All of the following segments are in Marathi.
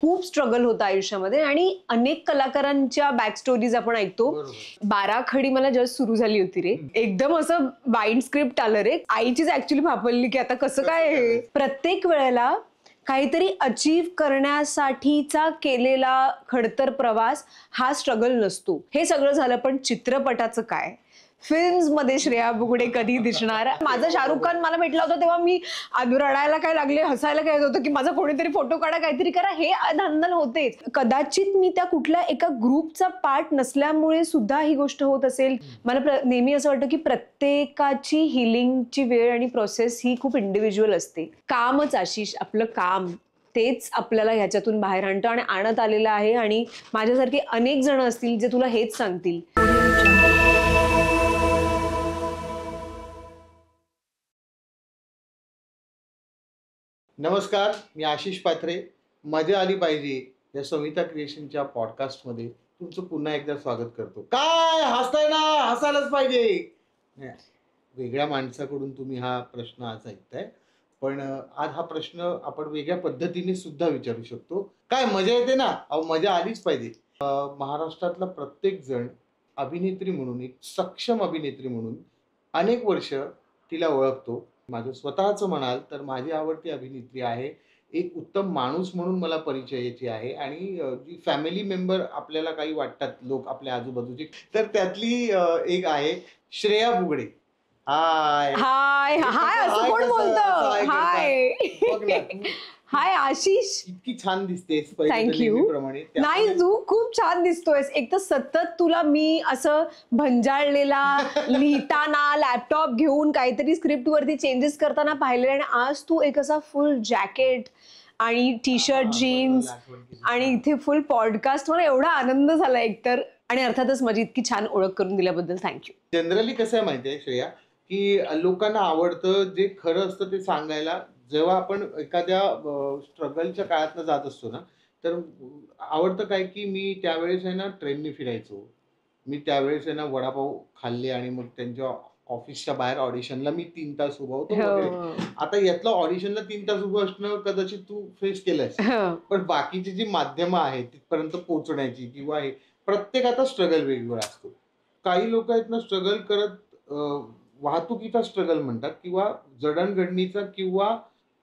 खूप स्ट्रगल होतं आयुष्यामध्ये आणि अनेक कलाकारांच्या बॅक स्टोरीज आपण ऐकतो. 12 खडी मला जस्ट सुरू झाली होती रे, एकदम असं बाइंड स्क्रिप्ट आलं रे, आईचीच ऍक्च्युली भापलली की आता कसं काय हे. प्रत्येक वेळेला काहीतरी अचीव्ह करण्यासाठीचा केलेला खडतर प्रवास हा स्ट्रगल नसतो. हे सगळं झालं, पण चित्रपटाचं काय, फिल्म्स मध्ये श्रेया बुगडे कधी दिसणार. माझा शाहरुख खान मला भेटला होता तेव्हा मी रडायला काय लागले, हसायला काय होतं की माझा कोणीतरी फोटो काढा, काहीतरी करा, हे धांदल होते. कदाचित मी त्या कुठल्या एका ग्रुपचा पार्ट नसल्यामुळे सुद्धा ही गोष्ट होत असेल. मला नेहमी असं वाटतं की प्रत्येकाची हिलिंगची वेळ आणि प्रोसेस ही खूप इंडिव्हिज्युअल असते. कामच आशिष, आपलं काम तेच आपल्याला ह्याच्यातून बाहेर आणतं आणि आणत आलेलं आहे. आणि माझ्यासारखे अनेक जण असतील जे तुला हेच सांगतील. नमस्कार, मी आशिष पात्रे. मजा आली पाहिजे या सविता क्रिएशनच्या पॉडकास्टमध्ये तुमचं पुन्हा एकदा स्वागत करतो. काय हसताय ना, हसायलाच पाहिजे. वेगळ्या माणसाकडून तुम्ही हा प्रश्न आज ऐकताय, पण आज हा प्रश्न आपण वेगळ्या पद्धतीने सुद्धा विचारू शकतो. काय मजा येते ना, अहो मजा आलीच पाहिजे. महाराष्ट्रातला प्रत्येक जण अभिनेत्री म्हणून, एक सक्षम अभिनेत्री म्हणून अनेक वर्ष तिला ओळखतो. माझं स्वतःचं म्हणाल तर माझी आवडती अभिनेत्री आहे. एक उत्तम माणूस म्हणून मला परिचयाची आहे. आणि जी फॅमिली मेंबर आपल्याला काही वाटतात लोक आपल्या आजूबाजूची, तर त्यातली एक आहे श्रेया बुगडे. हाय हाय हाय असं कोण बोलतं? हाय बघ ना, हाय आशिष, इतकी छान दिसतेस. थँक्यू. नाही, तू खूप छान दिसतोयस. एक तर सतत तुला मी असं भंजाळलेला लिहिताना लॅपटॉप घेऊन काहीतरी स्क्रिप्ट वरती चेंजेस करताना पाहिले, आणि आज तू एक असा फुल जॅकेट आणि टी शर्ट जीन्स आणि इथे फुल पॉडकास्ट. मला एवढा आनंद झाला एकतर, आणि अर्थातच माझी इतकी छान ओळख करून दिल्याबद्दल थँक्यू. जनरली कसं आहे माहितीये श्रेया, की लोकांना आवडतं जे खरं असतं ते सांगायला. जेव्हा आपण एखाद्या स्ट्रगलच्या काळातनं जात असतो ना, तर आवडतं काय की मी त्यावेळेस आहे ना ट्रेनने फिरायचो. मी त्यावेळेस आहे ना वडापाव खाल्ले आणि मग त्यांच्या ऑफिसच्या बाहेर ऑडिशनला मी 3 तास उभा होतो वगैरे. आता यातलं ऑडिशनला 3 तास उभं असणं कदाचित तू फेस केलंस, पण बाकीची जी माध्यमं आहेत तिथपर्यंत पोहोचण्याची किंवा हे प्रत्येकाचा स्ट्रगल वेगवेगळा असतो. काही लोक आहेत ना स्ट्रगल करत वाहतुकीचा स्ट्रगल म्हणतात किंवा जडणघडणीचा किंवा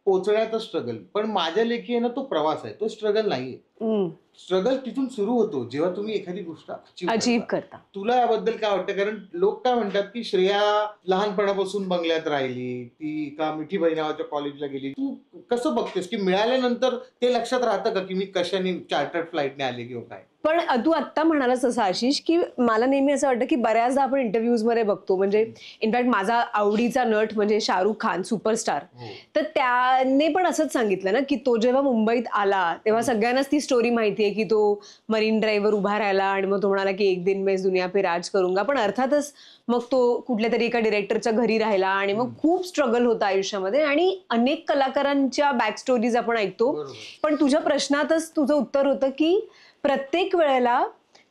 पोचण्याचा स्ट्रगल. पण माझ्या लेखी आहे ना तो प्रवास आहे, तो स्ट्रगल नाहीये. स्ट्रगल तिथून सुरू होतो जेव्हा तुम्ही एखादी गोष्ट अचीव्ह करता. तुला याबद्दल काय वाटतं? कारण लोक काय म्हणतात की श्रेया लहानपणापासून बंगल्यात राहिली, ती का मिठीबाई नावाच्या कॉलेजला गेली. तू कसं बघतेस की मिळाल्यानंतर ते लक्षात राहतं का की मी कशाने चार्टर्ड फ्लाईटने आले किंवा काय? पण तू आत्ता म्हणालास असं आशिष, की मला नेहमी असं वाटतं की बऱ्याचदा आपण इंटरव्ह्यूज मध्ये बघतो, म्हणजे इनफॅक्ट माझा आवडीचा नट म्हणजे शाहरुख खान सुपरस्टार, तर त्याने पण असंच सांगितलं ना की तो जेव्हा मुंबईत आला तेव्हा सगळ्यांनाच ती स्टोरी माहितीये की तो मरीन ड्राईव्हवर उभा राहिला आणि मग तो म्हणाला की एक दिन मैं दुनिया पे राज करूंगा. पण अर्थातच मग तो कुठल्या तरी एका डिरेक्टरच्या घरी राहिला आणि मग खूप स्ट्रगल होतं आयुष्यामध्ये आणि अनेक कलाकारांच्या बॅक स्टोरीज आपण ऐकतो. पण तुझ्या प्रश्नातच तुझं उत्तर होतं की प्रत्येक वेळेला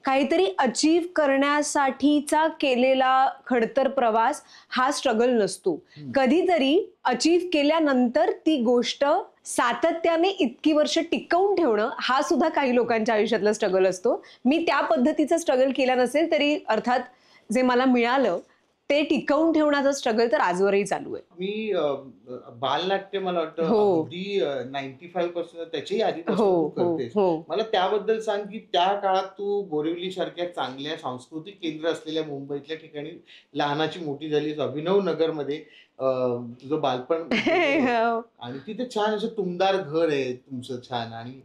काहीतरी अचीव्ह करण्यासाठीचा केलेला खडतर प्रवास हा स्ट्रगल नसतो. कधीतरी अचीव्ह केल्यानंतर ती गोष्ट सातत्याने इतकी वर्ष टिकवून ठेवणं हा सुद्धा काही लोकांच्या आयुष्यातला स्ट्रगल असतो. मी त्या पद्धतीचा स्ट्रगल केला नसेल तरी अर्थात जे मला मिळालं ते टिकवून ठेवण्याचा स्ट्रगल तर आजवरही चालू आहे. मी बालनाट्य मला वाटतं अगदी 95% त्याच्याही आधीपासून करतेस. मला त्याबद्दल सांग की त्या काळात तू बोरिवली सारख्या चांगल्या सांस्कृतिक केंद्र असलेल्या मुंबईतल्या ठिकाणी लहानाची मोठी झालीस. अभिनव नगर मध्ये तुझं बालपण आणि तिथे छान असं तुमदार घर आहे तुमचं छान. आणि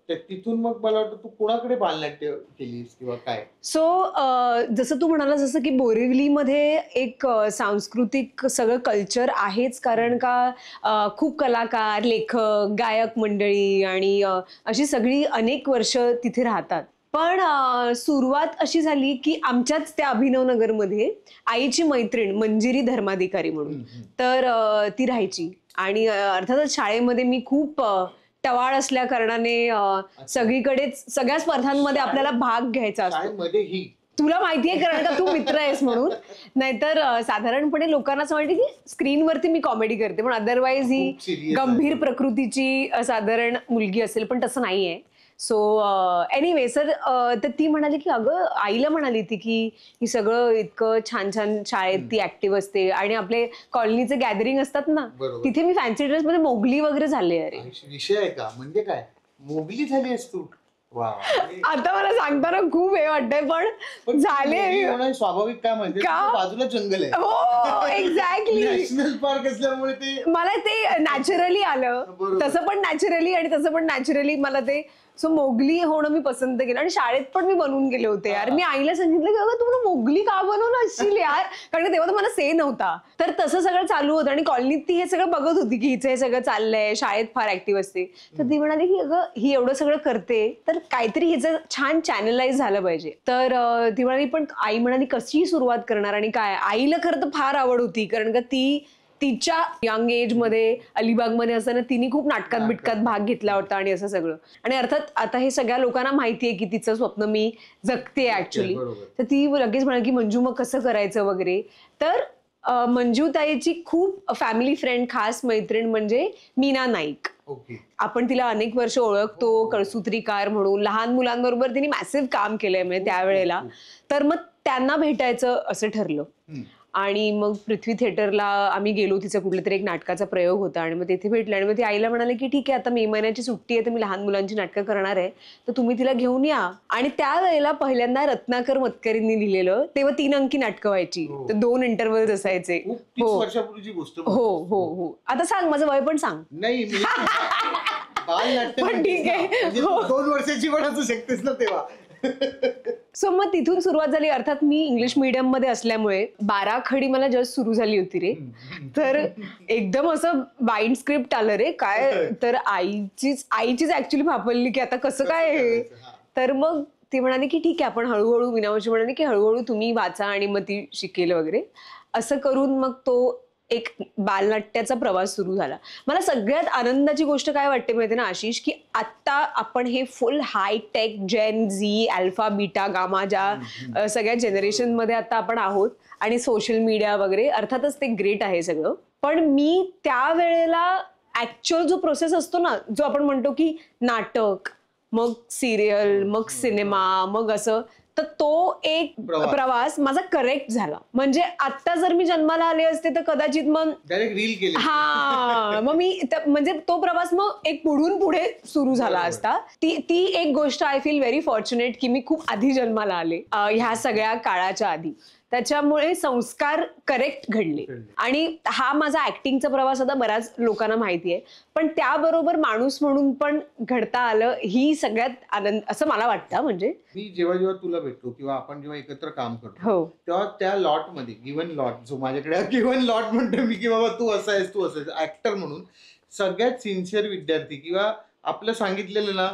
तिथून मग मला वाटतं तू कोणाकडे बालनाट्य केलीस किंवा काय? सो जसं तू म्हणालास जसं की बोरिवलीमध्ये एक सांस्कृतिक सगळं कल्चर आहेच, कारण का खूप कलाकार, लेखक, गायक मंडळी आणि अशी सगळी अनेक वर्ष तिथे राहतात. पण सुरुवात अशी झाली की आमच्याच त्या अभिनवनगरमध्ये आईची मैत्रीण मंजिरी धर्माधिकारी म्हणून, तर ती राहायची. आणि अर्थातच शाळेमध्ये मी खूप टवाळ असल्या कारणाने सगळीकडेच सगळ्या स्पर्धांमध्ये आपल्याला भाग घ्यायचा असतो. तुला माहितीये कारण का तू मित्र आहेस म्हणून. नाहीतर साधारणपणे लोकांना असं वाटतं की स्क्रीनवरती मी कॉमेडी करते पण अदरवाईज ही गंभीर प्रकृतीची साधारण मुलगी असेल, पण तसं नाहीये. सो एनिवे सर, तर ती म्हणाली की अगं आईला म्हणाली ती की ही सगळं इतकं छान छान शाळेत ती ऍक्टिव्ह असते आणि आपले कॉलनीचे गॅदरिंग असतात ना, बरोबर. तिथे मी फॅन्सी ड्रेस मध्ये मोगली वगैरे झाले. अरे विषय आहे का? म्हणजे काय मोगली झाली आहेस तू? वा. आता मला सांगताना खूप हे वाटतंय, पण झाले. मोगली होणं स्वाभाविक काम आहे. का? बाजूला जंगल आहे. हो एक्झॅक्टली. नॅशनल पार्क असल्यामुळे ते मला ते नॅचरली आलं, बरोबर. तसं पण नॅचरली आणि तसं पण नॅचरली मला ते. सो मोगली होणं मी पसंत केलं आणि शाळेत पण मी बनवून गेले होते यार. मी आईला सांगितलं की अगं तू मोगली का बनवलं असशील यार, कारण तेव्हा तर मला से नव्हता. तर तसं सगळं चालू होतं आणि कॉलनीत ती हे सगळं बघत होती की हिचं हे सगळं चाललंय, शाळेत फार ऍक्टिव्ह असते. तर ती म्हणाली की अगं ही एवढं सगळं करते तर काहीतरी हिचं छान चॅनलाइज झालं पाहिजे. तर ती म्हणाली पण आई म्हणाली कशी सुरुवात करणार आणि काय. आईला खरं तर फार आवड होती, कारण का ती तिच्या यंग एज मध्ये अलिबागमध्ये असताना तिने खूप नाटकात बिटकात भाग घेतला होता आणि असं सगळं. आणि अर्थात आता हे सगळ्या लोकांना माहितीये की तिचं स्वप्न मी जगते ऍक्च्युली. तर ती लगेच म्हणाली की मंजू मग कसं करायचं वगैरे. तर मंजूताईची खूप फॅमिली फ्रेंड खास मैत्रीण म्हणजे मीना नाईक. आपण तिला अनेक वर्ष ओळखतो, कळसूत्रीकार म्हणून. लहान मुलांबरोबर तिने मॅसिव्ह काम केलंय म्हणजे त्यावेळेला. तर मग त्यांना भेटायचं असं ठरलं आणि मग पृथ्वी थिएटरला आम्ही गेलो. तिचा कुठल्या तरी एक नाटकाचा प्रयोग होता आणि मग तिथे भेटले आणि मग ती आईला म्हणाले की ठीक आहे आता मे महिन्याची सुट्टी आहे तर मी लहान मुलांची नाटकं करणार आहे तर तुम्ही तिला घेऊन या. आणि त्यावेळेला पहिल्यांदा रत्नाकर मतकरींनी लिहिलेलं, तेव्हा 3 अंकी नाटकं व्हायची, तर 2 इंटरव्हल्स असायचे. 30 वर्षापूर्वीची गोष्ट. हो हो हो. आता सांग माझं वय पण सांग. नाही पण ठीक आहे. 2 वर्षाची पण असू शकतेस ना तेव्हा. सो मग तिथून सुरुवात झाली. अर्थात मी इंग्लिश मीडियम मध्ये असल्यामुळे 12 खडी मला जस्ट सुरू झाली होती रे. तर एकदम असं बाइंड स्क्रिप्ट आलं रे काय. तर आईचीच ऍक्च्युली फापरली की आता कसं काय हे. तर मग ती म्हणाली की ठीक आहे आपण हळूहळू, मीनावशी म्हणाली की हळूहळू तुम्ही वाचा आणि मग ती शिकेल वगैरे. असं करून मग तो एक बालनाट्याचा प्रवास सुरू झाला. मला सगळ्यात आनंदाची गोष्ट काय वाटते माहिती ना आशिष, की आता आपण हे फुल हाय टेक जेन झी, अल्फा, बीटा, गामा ज्या सगळ्या जनरेशन मध्ये आता आपण आहोत आणि सोशल मीडिया वगैरे. अर्थातच ते ग्रेट आहे सगळं, पण मी त्यावेळेला ऍक्च्युअल जो प्रोसेस असतो ना, जो आपण म्हणतो की नाटक, मग सिरियल, मग सिनेमा, मग असं, तर तो एक प्रवास माझा करेक्ट झाला. म्हणजे आता जर मी जन्माला आले असते तर कदाचित मग डायरेक्ट रील केली. हा मग मी म्हणजे तो प्रवास मग एक पुढून पुढे सुरू झाला असता. ती एक गोष्ट आय फील व्हेरी फॉर्च्युनेट की मी खूप आधी जन्माला आले ह्या सगळ्या काळाच्या आधी. त्याच्यामुळे संस्कार करेक्ट घडले. आणि हा माझा ऍक्टिंगचा प्रवास आता बऱ्याच लोकांना माहिती आहे, पण त्याबरोबर माणूस म्हणून पण घडता आलं ही सगळ्यात आनंद असं मला वाटतं. म्हणजे मी जेव्हा जेव्हा तुला भेटतो किंवा आपण जेव्हा एकत्र काम करतो हो, तेव्हा त्या लॉट मध्ये गिव्हन लॉट जो माझ्याकडे गिव्हन लॉट म्हणतो मी की बाबा तू असा आहेस तू असं आहेस ऍक्टर म्हणून, सगळ्यात सिन्सिअर विद्यार्थी किंवा आपलं सांगितलेलं ना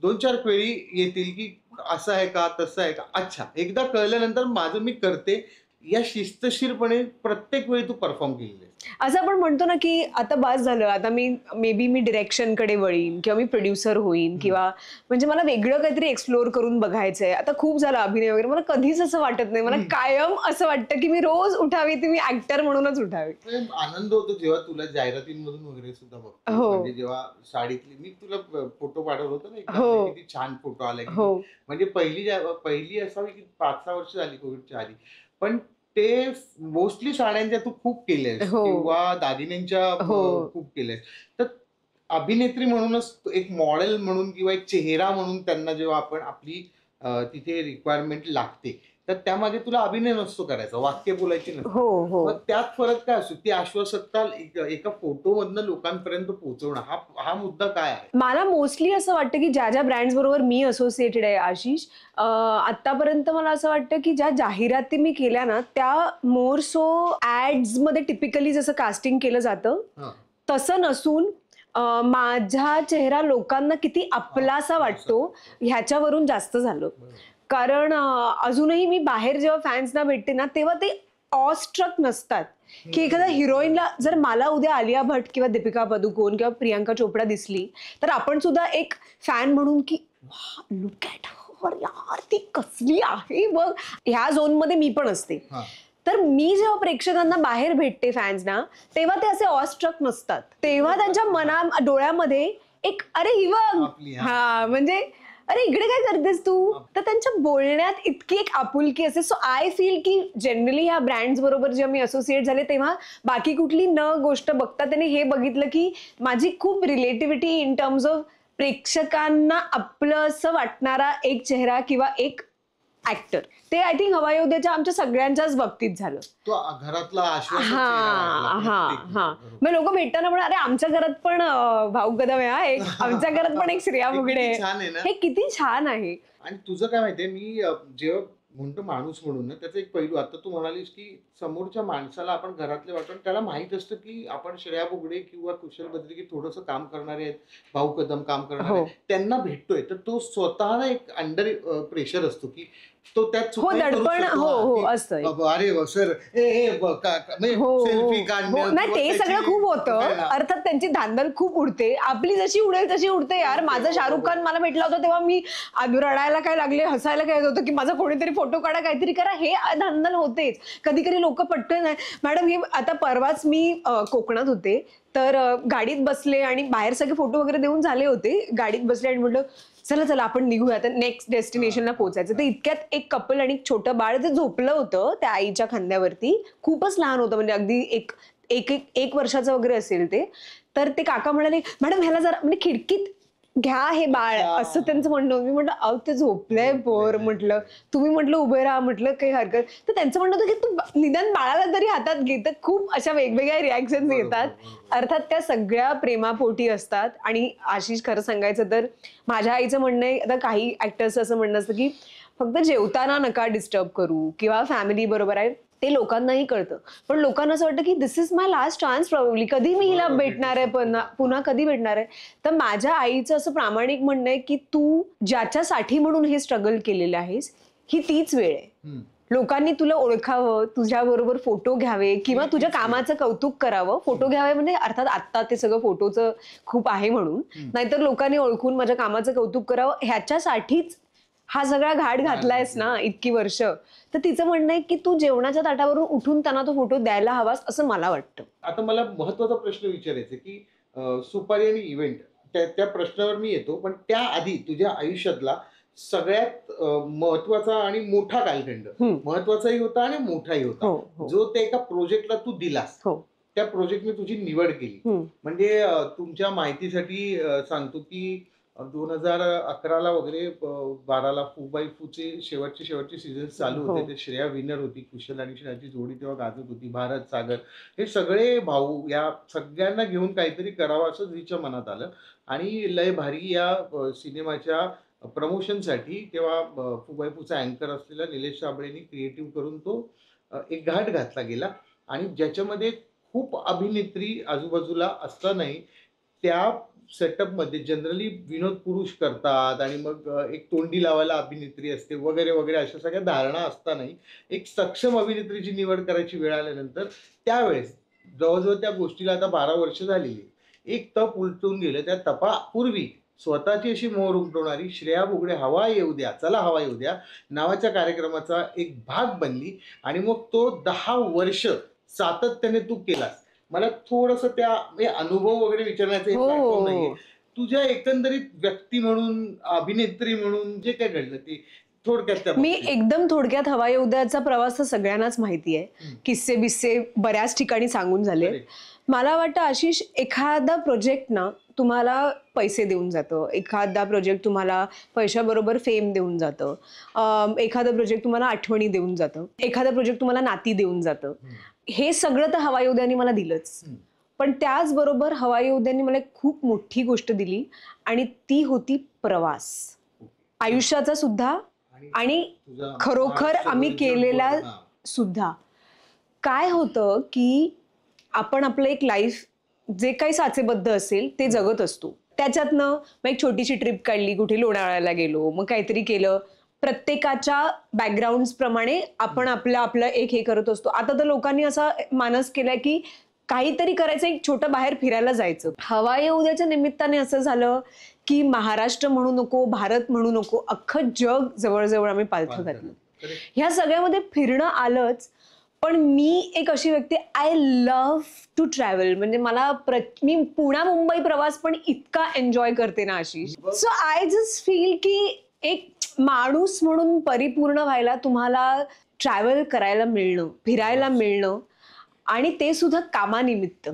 2-4 क्वेरी येतील की असं आहे का तसं आहे का, अच्छा एकदा कळल्यानंतर माझं मी करते या शिस्तशीरपणे प्रत्येक वेळी तू परफॉर्म केलेलं आहे. असं आपण म्हणतो ना की आता बस झालं, आता मी डिरेक्शनकडे वळीन किंवा मी प्रोड्युसर होईन किंवा म्हणजे मला वेगळं काहीतरी एक्सप्लोर करून बघायचंय. आता खूप झालं अभिनय वगैरे, मला कधीच असं वाटत नाही. मला कायम असं वाटतं की मी रोज उठावी ती मी ऍक्टर म्हणूनच उठावी. आनंद होतो जेव्हा तुला जाहिरातींमधून वगैरे सुद्धा बघतो. म्हणजे जेव्हा साडीतली मी तुला फोटो पाठवलं होतं ना, किती छान फोटो आलाय. म्हणजे पहिली असावी की 5-6 वर्ष झाली कोविडच्या आधी, पण ते मोस्टली साड्यांच्या तू खूप केल्यास किंवा दागिन्यांच्या खूप केल्यास. तर अभिनेत्री म्हणूनच एक मॉडेल म्हणून किंवा एक चेहरा म्हणून त्यांना जेव्हा आपण आपली तिथे रिक्वायरमेंट लागते तर त्यामागे तुला अभिनय नसतो करायचा, वाक्य बोलायची नसते. मग त्यात फरक काय असतो, ती आश्वासकता एका फोटो मधनं लोकांपर्यंत पोहोचवणं, हा मुद्दा काय आहे? मला मोस्टली असं वाटतं की ज्या ब्रँड्स बरोबर मी असोसिएटेड आहे आशिष, आतापर्यंत मला असं वाटतं की ज्या जाहिराती मी केल्या ना त्या मोर सो ऍड्स मध्ये टिपिकली जसं कास्टिंग केलं जातं तसं नसून माझा चेहरा लोकांना किती आपलासा वाटतो ह्याच्यावरून जास्त झालं. कारण अजूनही मी बाहेर जेव्हा फॅन्सना भेटते ना तेव्हा ते ऑस्ट्रक नसतात की एखाद्या हिरोईनला जर मला उद्या आलिया भट्ट किंवा दीपिका पदुकोण किंवा प्रियांका चोपडा दिसली तर आपण सुद्धा एक फॅन म्हणून की लुक ॲट हर यार ती कसली आहे बघ, ह्या झोन मध्ये मी पण असते. तर मी जेव्हा प्रेक्षकांना बाहेर भेटते फॅन्सना तेव्हा ते असे ऑस्ट्रक नसतात. तेव्हा त्यांच्या डोळ्यामध्ये एक अरे ही बघ, हा म्हणजे अरे इकडे काय करतेस तू, तर त्यांच्या बोलण्यात इतकी एक आपुलकी असते. सो आय फील की जनरली ह्या ब्रँड्स बरोबर जेव्हा मी असोसिएट झाले तेव्हा बाकी कुठली न गोष्ट बघता त्याने हे बघितलं की माझी खूप रिलेटिव्हिटी इन टर्म्स ऑफ प्रेक्षकांना आपलं असं वाटणारा एक चेहरा किंवा एक ऍक्टर, ते आय थिंक हवा येऊ द्याच्या आमच्या सगळ्यांच्याच बाबतीत झालं. तो घरातला आश्वासक चेहरा हा वाटला हा प्रत्येक. हा बरोबर. मग लोक भेटताना म्हणा, अरे आमच्या घरात पण भाऊ कदम आहे हा एक, आमच्या घरात पण एक श्रेया हे बुगडे किती आहे. छान आहे ना. हे किती छान आहे. आणि तुझं काय माहितीये, मी जेव्हा म्हणतो माणूस म्हणून ना, त्याचा एक पैलू आता तू म्हणालीस की समोरच्या माणसाला आपण घरातले वाटून त्याला माहित असतं की आपण श्रेया बुगडे किंवा कुशल बद्रिकी थोडंसं काम करणारे आहेत, भाऊ कदम काम करणारे हो. आहेत, त्यांना भेटतोय, तर तो स्वतःला एक अंडर प्रेशर असतो की तो त्यात हो चुकाही करू दडपण शकतो, हो हो की असतं. अरे सर म्हणजे हो सेल्फी हो काढणं नाही, किंवा ते सगळं त्याची- खूप होतं. काय ना. अर्थात त्यांची धांदल खूप उडते, आपली जशी उडेल तशी उडते यार. माझा शाहरुख खान मला भेटला होता तेव्हा मी रडायला काय लागले, हसायला काय होतं की माझा कोणीतरी फोटो काढा, काहीतरी करा, हे धांदल होतेच. कधी कधी लोक पटकन नाही. मॅडम हे आता परवाच मी कोकणात होते, तर गाडीत बसले आणि बाहेर सगळे फोटो वगैरे देऊन झाले होते, गाडीत बसले आणि म्हटलं चला चला आपण निघूया आता नेक्स्ट डेस्टिनेशनला पोहोचायचं. तर इतक्यात एक कपल आणि एक छोटं बाळ ते झोपलं होतं त्या आईच्या खांद्यावरती, खूपच लहान होतं, म्हणजे अगदी एक एक एक वर्षाचं वगैरे असेल ते. तर ते काका म्हणाले, मॅडम ह्याला जरा म्हणजे खिडकीत घ्या हे बाळ, असं त्यांचं म्हणणं. मी म्हटलं अहो ते झोपलंय पोर, म्हटलं तुम्ही म्हटलं उभे राहा, म्हटलं काही हरकत. तर त्यांचं म्हणणं होतं की तू निदान बाळाला तरी हातात घे. तर खूप अशा वेगवेगळ्या रिॲक्शन येतात. अर्थात त्या सगळ्या प्रेमापोटी असतात. आणि आशिष खरं सांगायचं तर माझ्या आईचं म्हणणं आहे, आता काही ऍक्टर्स असं म्हणणं असतं की फक्त जेवताना नका डिस्टर्ब करू किंवा फॅमिली बरोबर आहे, ते लोकांनाही कळतं. पण लोकांना असं वाटतं की this is my last chance probably, कधी मी हिला भेटणार आहे, पुन्हा कधी भेटणार आहे. तर माझ्या आईचं असं प्रामाणिक म्हणणं आहे की तू ज्याच्यासाठी म्हणून हे स्ट्रगल केलेलं आहेस, ही तीच वेळ आहे. लोकांनी तुला ओळखावं, तुझ्या बरोबर फोटो घ्यावे किंवा तुझ्या कामाचं कौतुक करावं. फोटो घ्यावे म्हणजे अर्थात आत्ता ते सगळं फोटोचं खूप आहे म्हणून, नाहीतर लोकांनी ओळखून माझ्या कामाचं कौतुक करावं, ह्याच्यासाठीच हा सगळा घाट घातलायस ना इतकी वर्ष. तर तिचं म्हणणं आहे की तू जेवणाच्या ताटावरून उठून त्यांना तो फोटो द्यायला हवास, असं मला वाटतं. आता मला महत्वाचा प्रश्न विचारायचा आहे की सुपारी आणि इव्हेंट, त्या प्रश्नावर मी येतो, पण त्याआधी तुझ्या आयुष्यातला सगळ्यात महत्वाचा आणि मोठा कालखंड, महत्वाचाही होता आणि मोठाही हो, होता, हो. जो त्या एका प्रोजेक्टला तू दिलास, हो. त्या प्रोजेक्टने तुझी निवड केली. म्हणजे तुमच्या माहितीसाठी सांगतो की 2011ला वगैरे 12ला फू बाय फूचे शेवटचे सीझन चालू होते. ते श्रेया विनर होती, कुशल आणि श्रेयाची जोडी तेव्हा गाजत होती, भारत सागर, हे सगळे भाऊ, या सगळ्यांना घेऊन काहीतरी करावं असं तिच्या मनात आलं. आणि लय भारी या सिनेमाच्या प्रमोशनसाठी तेव्हा फू बाय फूचा अँकर असलेला निलेश साबळेंनी क्रिएटिव्ह करून तो एक घाट घातला गेला. आणि ज्याच्यामध्ये खूप अभिनेत्री आजूबाजूला असतानाही त्या सेटअपमध्ये जनरली विनोद पुरुष करतात आणि मग एक तोंडी लावायला अभिनेत्री असते वगैरे वगैरे, अशा सगळ्या धारणा असतानाही एक सक्षम अभिनेत्रीची निवड करायची वेळ आल्यानंतर त्यावेळेस जवळजवळ त्या गोष्टीला आता 12 वर्ष झालेली, एक तप उलटून गेलं. त्या तपापूर्वी स्वतःची अशी मोहर उमटवणारी श्रेया बुगडे हवा येऊ द्या, चला हवा येऊ द्या नावाच्या कार्यक्रमाचा एक भाग बनली. आणि मग तो 10 वर्ष सातत्याने तू केलास. मला थोडस त्या अनुभव वगैरे विचारण्याचा एक प्लॅटफॉर्म नाहीये. तुझ्या एकंदरीत व्यक्ती म्हणून, अभिनेत्री म्हणून जे काय घडलं ते थोडक्यात त्या मी बाबतीत. एकदम थोडक्यात हवा येऊ द्याचा प्रवास तर सगळ्यांनाच माहिती आहे. किस्से बिस्से बऱ्याच ठिकाणी सांगून झाले. मला वाटतं आशिष, एखादा प्रोजेक्ट ना तुम्हाला पैसे देऊन जातं, एखादा प्रोजेक्ट तुम्हाला पैशाबरोबर फेम देऊन जातं, एखादा प्रोजेक्ट तुम्हाला आठवणी देऊन जातं, एखादा प्रोजेक्ट तुम्हाला नाती देऊन जातं. हे सगळं तर हवा येऊ द्यानी मला दिलंच. पण त्याचबरोबर हवा येऊ द्यानी मला एक खूप मोठी गोष्ट दिली आणि ती होती प्रवास, आयुष्याचा सुद्धा आणि खरोखर आम्ही केलेला सुद्धा. काय होतं की आपण आपलं एक लाईफ जे काही साचेबद्ध असेल ते जगत असतो. त्याच्यातनं मग एक छोटीशी ट्रिप काढली, कुठे लोणावळ्याला गेलो, मग काहीतरी केलं. प्रत्येकाच्या बॅकग्राऊंड प्रमाणे आपण आपलं एक हे करत असतो. आता तर लोकांनी असा मानस केलाय की काहीतरी करायचं, एक छोटं बाहेर फिरायला जायचं. हवा येऊ द्याच्या निमित्ताने असं झालं की महाराष्ट्र म्हणू नको, भारत म्हणू नको, अख्खं जग जवळजवळ आम्ही पालथं घातलं. ह्या सगळ्यामध्ये फिरणं आलंच, पण मी एक अशी व्यक्ती, आय लव्ह टू ट्रॅव्हल. म्हणजे मला मी पुणा मुंबई प्रवास पण इतका एन्जॉय करते ना Ashish. So I just feel की एक माणूस म्हणून परिपूर्ण व्हायला तुम्हाला ट्रॅव्हल करायला मिळणं, फिरायला मिळणं, आणि ते सुद्धा कामानिमित्त.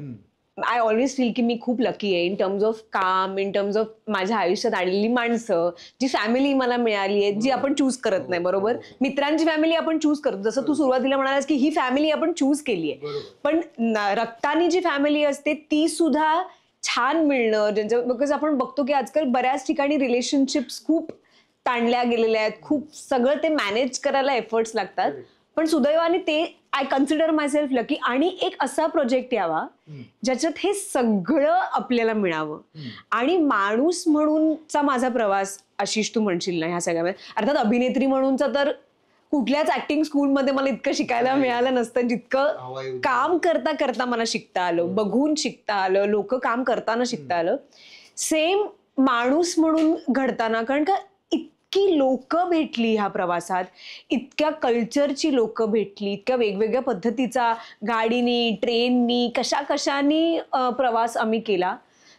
आय ऑलवेज फील की मी खूप लकी आहे इन टर्म्स ऑफ काम, इन टर्म्स ऑफ माझ्या आयुष्यात आलेली माणसं, जी फॅमिली मला मिळाली आहे, जी आपण चूज करत नाही. बरोबर, मित्रांची फॅमिली आपण चूज करतो, जसं तू सुरुवातीला म्हणालास की ही फॅमिली आपण चूज केली आहे, पण रक्तानी जी फॅमिली असते ती सुद्धा छान मिळणं, ज्यांच्या, बिकॉज आपण बघतो की आजकाल बऱ्याच ठिकाणी रिलेशनशिप्स खूप ताणल्या गेलेल्या आहेत, खूप सगळं ते मॅनेज करायला एफर्ट्स लागतात. पण सुदैवाने ते I consider my self lucky. आणि एक असा प्रोजेक्ट यावा ज्याच्यात हे सगळं आपल्याला मिळावं. आणि माणूस म्हणूनचा माझा प्रवास, आशिष तू म्हणशील ना ह्या सगळ्यामध्ये, अर्थात अभिनेत्री म्हणूनचा तर कुठल्याच ऍक्टिंग स्कूलमध्ये मला इतकं शिकायला मिळालं नसतं जितकं काम करता करता मला शिकता आलं, बघून शिकता आलं, लोक काम करताना शिकता आलं. सेम माणूस म्हणून घडताना, कारण का इतकी लोक भेटली ह्या प्रवासात, इतक्या कल्चरची लोक भेटली, इतक्या वेगवेगळ्या पद्धतीचा गाडीनी, ट्रेननी, कशानी प्रवास आम्ही केला.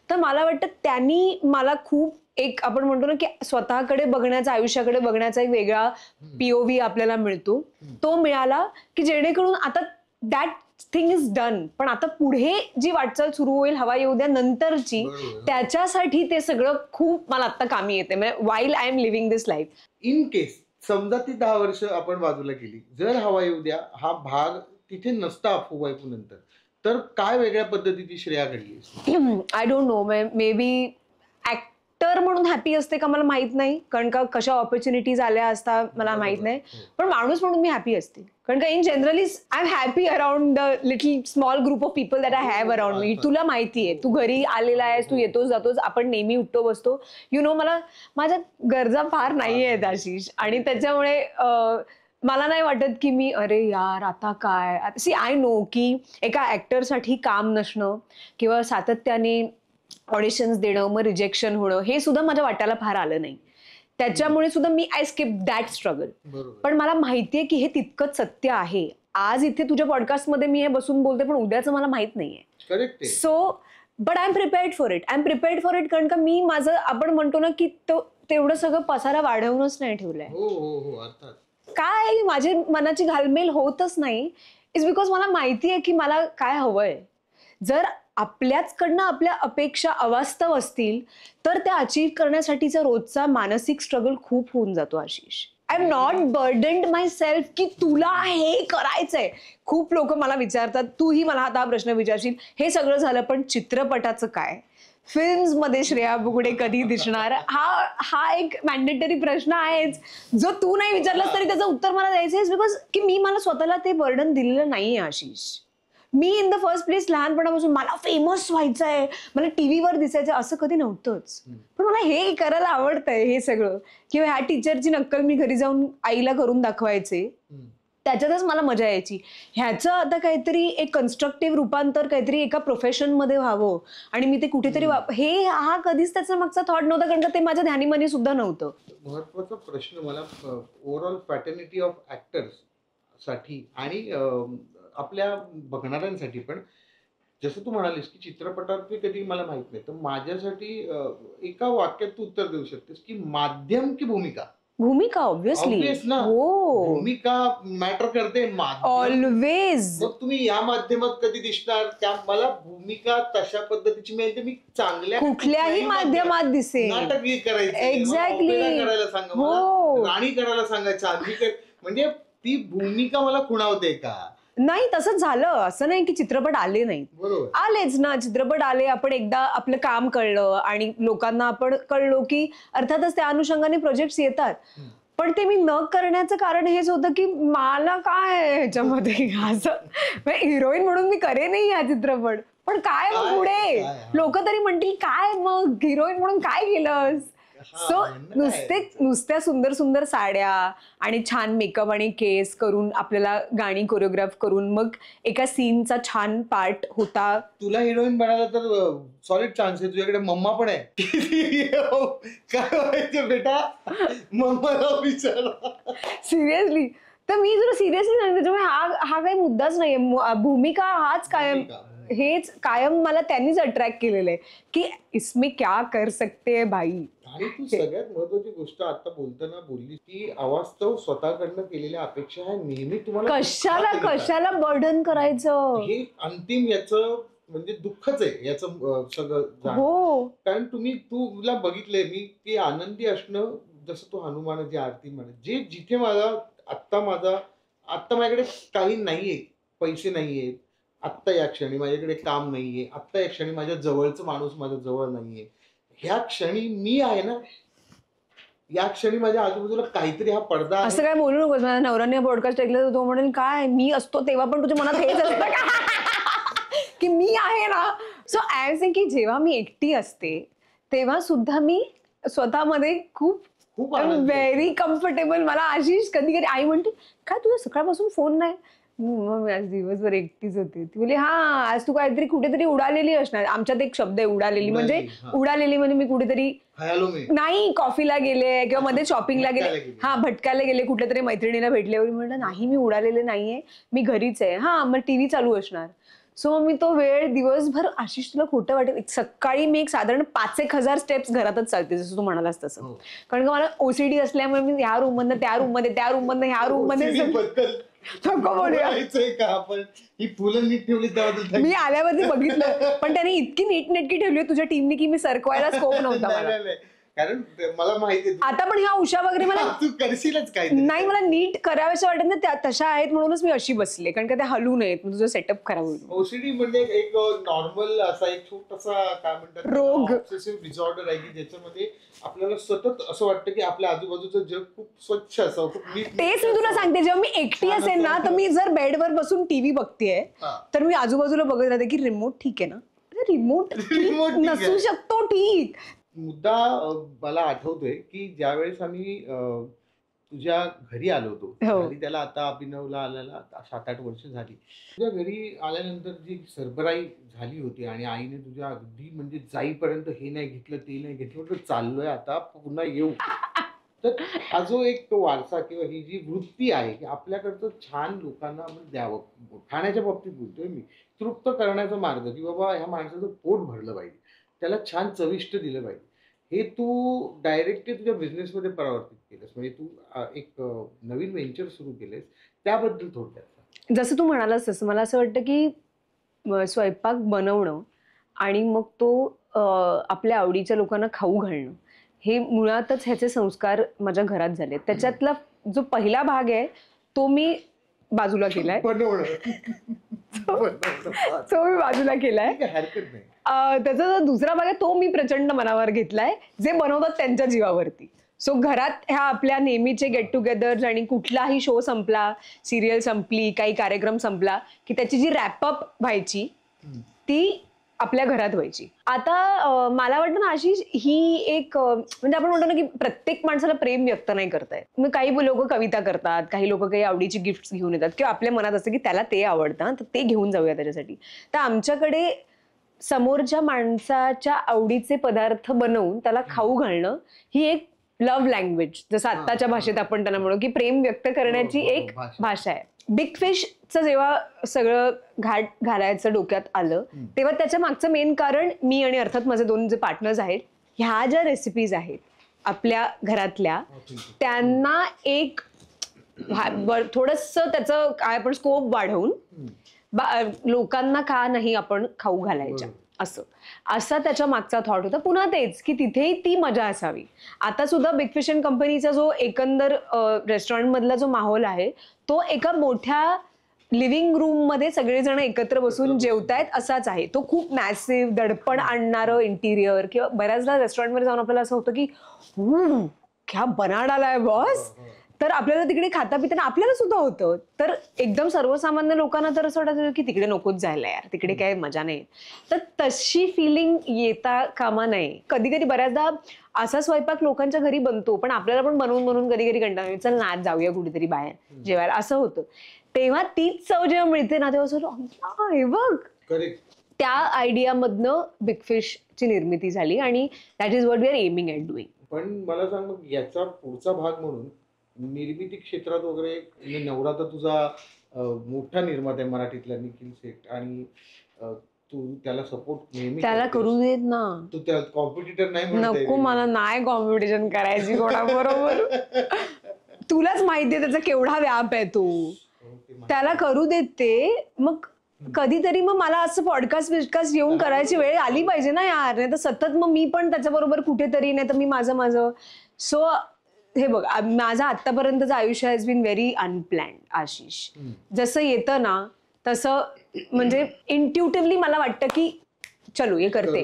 तर मला वाटतं त्यांनी मला खूप एक, आपण म्हणतो ना की स्वतःकडे बघण्याचा, आयुष्याकडे बघण्याचा एक वेगळा पीओव्ही आपल्याला मिळतो, तो मिळाला की जेणेकरून आता दॅट थिंग इज डन. पण आता पुढे जी वाटचाल सुरू होईल हवा येऊ द्या नंतरची, त्याच्यासाठी ते सगळं खूप मला आता कामी येते, म्हणजे while I am living this life. In case समजा ती 10 वर्ष आपण बाजूला केली, जर हवा येऊ द्या हा भाग तिथे नसता फुवायपू नंतर, तर काय वेगळ्या पद्धतीची श्रेया घडली? I don't know, may be actor म्हणून हॅपी असते का मला माहित नाही, कारण का कशा ऑपॉर्च्युनिटीज आल्या असता मला माहित नाही. पण माणूस म्हणून मी हॅपी असते, कारण का in generally I am happy around the little small group of people that I have around me. तुला माहिती आहे, तू घरी आलेला आहेस, तू येतोस जातोस, आपण नेहमी उठतो बसतो, यु नो, मला माझ्या गरजा फार नाही आहेत आशिष. आणि त्याच्यामुळे मला नाही वाटत की मी अरे यार आता काय. सी आय नो की एका ऍक्टरसाठी काम नसणं किंवा सातत्याने ऑडिशन्स देणं, मग रिजेक्शन होणं, हे सुद्धा माझ्या वाट्याला फार आलं नाही. त्याच्यामुळे सुद्धा मी आय स्किप दॅट स्ट्रगल. पण मला माहितीये की हे तितकंच सत्य आहे. आज इथे तुझ्या पॉडकास्टमध्ये मी हे बसून बोलते, पण उद्याचं मला माहित नाहीये. So but I am prepared for it. I am prepared for it, कारण का मी माझं, आपण म्हणतो ना की तेवढं सगळं पसारा वाढवूनच नाही ठेवलंय. काय माझी मनाची घालमेल होतच नाही, इज बिकॉज मला माहिती आहे की मला काय हवंय. जर आपल्याचकडनं आपल्या अपेक्षा अवास्तव असतील तर त्या अचीव्ह करण्यासाठीचा रोजचा मानसिक स्ट्रगल खूप होऊन जातो Ashish. I am not burdened myself की तुला हे करायचंय. खूप लोक मला विचारतात, तूही मला आता हा प्रश्न विचारशील, हे सगळं झालं पण चित्रपटाचं काय, फिल्म्स मध्ये श्रेया बुगडे कधी दिसणार, हा एक मॅन्डेटरी प्रश्न आहेच, जो तू नाही विचारलास तरी त्याचं उत्तर मला द्यायचं आहे. बिकॉज की मी मला स्वतःला ते बर्डन दिलेलं नाहीये आशिष. मी इन द फर्स्ट प्लेस लहानपणापासून मला फेमस व्हायचंय, मला टीव्हीवर दिसायचं, असं कधी नव्हतंच. पण मला हे करायला आवडतंय हे सगळं, किंवा ह्या टीचरची नक्कल मी घरी जाऊन आईला करून दाखवायचे, त्याच्यातच मला मजा यायची. ह्याचं आता काहीतरी एक कन्स्ट्रक्टिव्ह रूपांतर काहीतरी एका प्रोफेशनमध्ये व्हावं आणि मी ते कुठेतरी हा कधीच त्याचा मागचा थॉट नव्हता, कारण का ते माझ्या ध्यानीमनी सुद्धा नव्हतं. महत्वाचा प्रश्न मला ओव्हरऑल फॅटर्निटी ऑफ ऍक्टर्स साठी आणि आपल्या बघणाऱ्यांसाठी पण, जसं तू म्हणालीस की चित्रपटात कधी मला माहित नाही, तर माझ्यासाठी एका वाक्यात तू उत्तर देऊ शकतेस की माध्यम की भूमिका? भूमिका ऑब्व्हियसली. हो, भूमिका मॅटर करते, ऑलवेज. मग तुम्ही या माध्यमात कधी दिसणार, त्या मला भूमिका तशा पद्धतीची मिळते, मी चांगल्या कुठल्याही माध्यमात दिसेल. नाटक करायचं, एक्झॅक्टली, करायला सांगा, राणी करायला सांगायचं, म्हणजे ती भूमिका मला खुणावते का? नाही, तसंच झालं. असं नाही की चित्रपट आले नाहीत, आलेच ना चित्रपट आले. आपण एकदा आपलं काम कळलं आणि लोकांना आपण कळलो की अर्थातच त्या अनुषंगाने प्रोजेक्ट्स येतात. पण ते मी न करण्याचं कारण हेच होतं की मला काय ह्याच्यामध्ये असं हिरोईन म्हणून मी करेनही हा चित्रपट, पण काय मग पुढे लोक तरी म्हणतील काय मग हिरोईन म्हणून काय केलंस. सो नुसत्या सुंदर सुंदर साड्या आणि छान मेकअप आणि केस करून आपल्याला गाणी कोरिओग्राफ करून मग एका सीनचा छान पार्ट होता. तुला हिरोईन बनायला तर सॉलिड चान्स आहे, तुझ्याकडे मम्मा पण आहे. काय व्हायचं बेटा, मम्माला विचारा. सिरियसली, तर मी तुला सिरियसली सांगते, त्याच्यामुळे हा काही मुद्दाच नाहीये. भूमिका हाच कायम, हेच कायम मला त्यांनीच अट्रॅक्ट केलेलं आहे की इसमें क्या कर सकते हैं भाई. आणि तू सगळ्यात महत्वाची गोष्ट आता बोलताना बोलली की अवास्तव स्वतःकडनं केलेल्या अपेक्षा ह्या नेहमी तुम्हाला कशाला दुःखात नेतात. कशाला बर्डन करायचं. हे अंतिम याचं म्हणजे दुःखच आहे याचं सगळं जाणं. हो कारण तुला बघितलंय मी की आनंदी असणं, जसं तू हनुमानाची आरती म्हणे, जे जिथे आत्ता माझ्याकडे काही नाहीये, पैसे नाहीयेत, आत्ता या क्षणी माझ्याकडे काम नाहीये, आत्ता या क्षणी माझ्या जवळचं माणूस माझ्या जवळ नाहीये, ह्या क्षणी मी आहे ना, या क्षणी माझ्या आजूबाजूला काहीतरी हा पडदा आहे. असं काय बोलू नकोस. माझ्या नवऱ्याने पॉडकास्ट ऐकलं तर तो म्हणेल काय मी असतो तेव्हा पण तुझ्या मनात हेच असतं का की मी आहे ना. सो आय एम सेइंग की जेव्हा मी एकटी असते तेव्हा सुद्धा मी स्वतःमध्ये खूप खूप आनंदी आहे. Very comfortable. मला आशिष कधी कधी आई म्हणते काय तुझा सकाळपासून फोन नाही. मग मी आज दिवसभर एकटीच होते. ती बोली हा आज तू काहीतरी कुठेतरी उडालेली असणार. आमच्यात एक शब्द आहे उडालेली, म्हणजे उडालेली म्हणजे मी कुठेतरी हयालो मी नाही कॉफीला गेले किंवा मध्ये शॉपिंगला भटकायला गेले, गेले. हा भटकायला गेले, कुठल्या तरी मैत्रिणीला भेटल्यावर म्हणलं नाही मी उडालेले नाहीये, मी घरीच आहे. हा मग टीव्ही चालू असणार. सो मी तो वेळ दिवसभर, आशिष तुला खोटं वाटेल, सकाळी मी एक साधारण 5,000 स्टेप्स घरातच चालते जसं तू म्हणालास तसं. हो. कारण का मला ओसीडी असल्यामुळे मी ह्या रूम मधनं त्या रूम मध्ये, त्या रूम मधनं ह्या रूम मध्ये बद्दल नको बोलूया. बोलायचंय का आपण? ही फुलं नीट ठेवली त्याबद्दल मी आल्यावरती बघितलं पण त्याने इतकी नीटनेटकी ठेवली होती तुझ्या टीमने की मी सरकवायला स्कोप नव्हता नाही, मला. नाही, नाही. कारण मला माहिती आहे आता पण ह्या उषा वगैरे मला तू करशीलच काय नाही, मला नीट कराव्याचं वाटत ना, त्या तशा आहेत म्हणूनच मी अशी बसले, कारण का त्या हलू नयेत, तुझं सेटअप खराब होईल. ओसीडी म्हणजे एक नॉर्मल असा एक छोटासा काय म्हणतात रोग. ऑब्सेसिव्ह डिसऑर्डर आहे की ज्याच्यामध्ये आपल्याला सतत असं वाटतं की आपल्या आजूबाजूचं जग खूप स्वच्छ असावं, खूप नीट. तेच मी तुला सांगते, जेव्हा मी एकटी असेल ना तर मी जर बेडवर बसून टीव्ही बघतेय हा. तर मी आजूबाजूला बघत राहते की रिमोट ठीक आहे ना. रिमोट Remote ठीक आहे. नसू शकतो ठीक. मुद्दा मला आठवतोय की ज्यावेळेस आम्ही तुझ्या घरी आलो होतो, हो. आणि त्याला आता अभिनवला आल्याला 7-8 वर्ष झाली. तुझ्या घरी आल्यानंतर जी सरबराई झाली होती आणि आईने तुझ्या अगदी म्हणजे जाईपर्यंत हे नाही घेतलं ते नाही घेतलं, म्हटलं चाललोय आता पुन्हा येऊ. तर हा जो एक वारसा किंवा ही जी वृत्ती आहे की आपल्याकडचं छान लोकांना आपण द्यावं, खाण्याच्या बाबतीत बोलतोय मी, तृप्त करण्याचा मार्ग की बाबा ह्या माणसाचं पोट भरलं पाहिजे, त्याला छान चविष्ट दिलं पाहिजे, हे तू डायरेक्टली तुझ्या बिझनेसमध्ये परावर्तित केलंस. म्हणजे तू एक नवीन व्हेंचर सुरू केलेस, त्याबद्दल थोडक्यात सांग. जसं तू म्हणालास तसं मला असं वाटतं की स्वयंपाक बनवणं आणि मग तो आपल्या आवडीच्या लोकांना खाऊ घालणं हे मुळातच ह्याचे संस्कार माझ्या घरात झाले. त्याच्यातला जो पहिला भाग आहे तो मी बाजूला केलाय. बनवणं तो मी बाजूला केलाय. ठीक आहे, हरकत नाही. त्याचा जो दुसरा भाग आहे तो मी प्रचंड मनावर घेतलाय, जे बनवतात त्यांच्या जीवावरती. सो घरात ह्या आपल्या नेहमीचे गेट टुगेदर आणि कुठलाही शो संपला, सिरियल संपली, काही कार्यक्रम संपला की त्याची जी रॅपअप व्हायची ती आपल्या घरात व्हायची. आता मला वाटतं ना आशिष, ही एक म्हणजे आपण म्हणतो ना की प्रत्येक माणसाला प्रेम व्यक्त नाही करता येत. मग काही लोक कविता करतात, काही लोक काही आवडीची गिफ्ट घेऊन येतात किंवा आपल्या मनात असतं की त्याला ते आवडतं तर ते घेऊन जाऊया त्याच्यासाठी. तर आमच्याकडे समोरच्या माणसाच्या आवडीचे पदार्थ बनवून त्याला खाऊ घालणं ही एक लव्ह लँग्वेज, जसं आत्ताच्या भाषेत आपण त्यांना म्हणू की प्रेम व्यक्त करण्याची एक भाषा आहे. बिग फिशचं जेव्हा सगळं घाट घालायचं डोक्यात आलं तेव्हा त्याच्या मागचं मेन कारण मी आणि अर्थात माझे दोन जे पार्टनर्स आहेत, ह्या ज्या रेसिपीज आहेत आपल्या घरातल्या, त्यांना एक थोडंसं त्याचं काय आपण स्कोप वाढवून लोकांना का नाही आपण खाऊ घालायच्या असा त्याच्या मागचा थॉट होता. पुन्हा तेच की तिथेही ती मजा असावी. आता सुद्धा बिग फिश अँड कंपनीचा जो एकंदर रेस्टॉरंट मधला जो माहोल आहे तो एका मोठ्या लिव्हिंग रूम मध्ये सगळेजण एकत्र बसून जेवतायत असाच आहे. तो खूप मॅसिव्ह दडपण आणणारं इंटिरियर, किंवा बऱ्याचदा रेस्टॉरंटमध्ये जाऊन आपल्याला असं होतं की क्या बना डाला है बॉस. तर आपल्याला तिकडे खाता पिताना आपल्याला सुद्धा होतं. तर एकदम सर्वसामान्य लोकांना तर असं वाटतं की तिकडे नकोच जायला यार, तिकडे काय मजा नाही. तर तशी फिलिंग येता कामा नये. कधी कधी बऱ्याचदा असा स्वयंपाक लोकांच्या घरी बनतो पण आपल्याला पण बनवून बनवून कधी कधी कंटाळा, चल ना आज जाऊया कुठेतरी बाहेर जेवायला असं होतं. तेव्हा तीच चव जेव्हा मिळते ना तेव्हा असं हे बघ, त्या आयडियामधनं बिग फिशची निर्मिती झाली आणि that is what we are aiming at doing. पण मला सांग, मग याचा पुढचा भाग म्हणून निर्मिती क्षेत्रात वगैरे म्हणजे नवरा तर तुझा मोठा निर्माता आहे मराठीतला निखिल सेठ आणि तू त्याला सपोर्ट नेहमी त्याला करतेस. करू देत ना. तू त्या कॉम्पिटिटर नाही म्हणत नको, मला नाही कॉम्पिटिशन करायची कोणाबरोबर. तुलाच माहितीये त्याचा केवढा व्याप आहे तो. त्याला करू देत ते. मग कधीतरी मग मला असं पॉडकास्ट येऊन करायची वेळ आली पाहिजे ना यार. नाही तर सतत मग मी पण त्याच्याबरोबर कुठेतरी, नाही तर मी माझं. सो हे बघ, माझं आतापर्यंतचं आयुष्य has been very unplanned Ashish. जसं येतं ना तसं म्हणजे इंट्युटिव्हली मला वाटतं की चलो हे करते.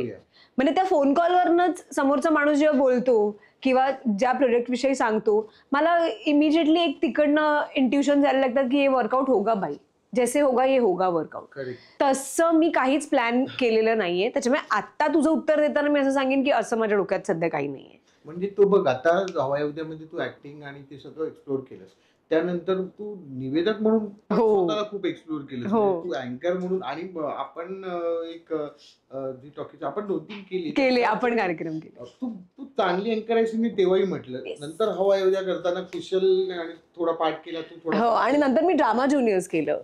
म्हणजे त्या फोन कॉलवरनच समोरचा माणूस जेव्हा बोलतो किंवा ज्या प्रोजेक्ट विषयी सांगतो, मला इमिजिएटली एक तिकडनं इंट्युशन जायला लागतात की हे वर्कआउट होगा भाई, जैसे होगा ये होगा वर्कआउट. तसं मी काहीच प्लॅन केलेलं नाहीये. त्याच्यामुळे आता तुझं उत्तर देताना मी असं सांगेन की असं माझ्या डोक्यात सध्या काही नाहीये. म्हणजे तो बघ, आता हवा येऊ मध्ये तू ऍक्टिंग आणि ते सगळं एक्सप्लोर केलंस, त्यानंतर तू निवेदक म्हणून स्वतःला खूप एक्सप्लोर केलंस. म्हणजे तू अँकर म्हणून आणि आपण एक जी टॉकीज आपण 2-3 केले, आपण कार्यक्रम केले. तू चांगली अँकर आहेस मी तेव्हाही म्हटलं. नंतर हवा येऊ करताना कुशल आणि थोडा पाठ केला तू थोडा. हो, आणि नंतर मी ड्रामा ज्युनियर्स केलं.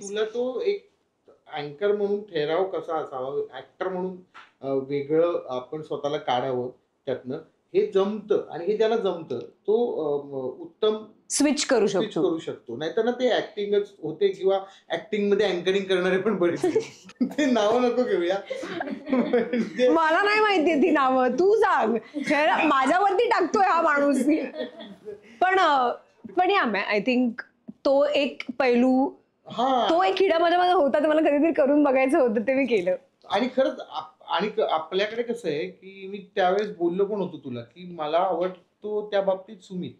तुला तो एक अँकर म्हणून ठराव कसा असावा, ऍक्टर म्हणून वेगळं आपण स्वतःला काढावं त्यातनं, हे जमतं आणि हे ज्याला जमतं तो उत्तम स्विच करू शकतो. नाहीतर ना ते ऍक्टिंगच होते किंवा ऍक्टिंग मध्ये अँकरिंग करणारे पण बरेच ते नावं नको घेऊया. मला नाही माहिती ती नावं, तू सांग. माझ्यावरती टाकतोय हा माणूस. पण या आय थिंक तो एक पैलू, तो एक किडा माझ्यामध्ये होता, ते मला कधीतरी करून बघायचं होतं, ते मी केलं. आणि खरंच आणि आपल्याकडे कसं आहे की मी त्यावेळेस बोललो पण होतो तुला की मला आवडतो त्या बाबतीत सुमित,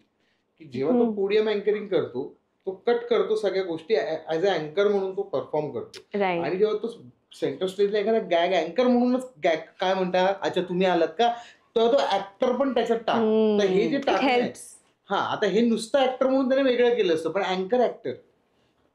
की जेव्हा तो पोडियम अँकरिंग करतो, तो कट करतो सगळ्या गोष्टी, ऍज अ अँकर म्हणून तो परफॉर्म करतो. आणि जेव्हा तो सेंटर स्टेजला एखादा गॅग अँकर म्हणूनच गॅग काय म्हणता, अच्छा तुम्ही आलात का, तर तो ऍक्टर पण त्याच्यात टाक. हे जे टाकलंय, हा आता हे नुसतं ऍक्टर म्हणून त्याने वेगळं केलं असतं, पण अँकर ऍक्टर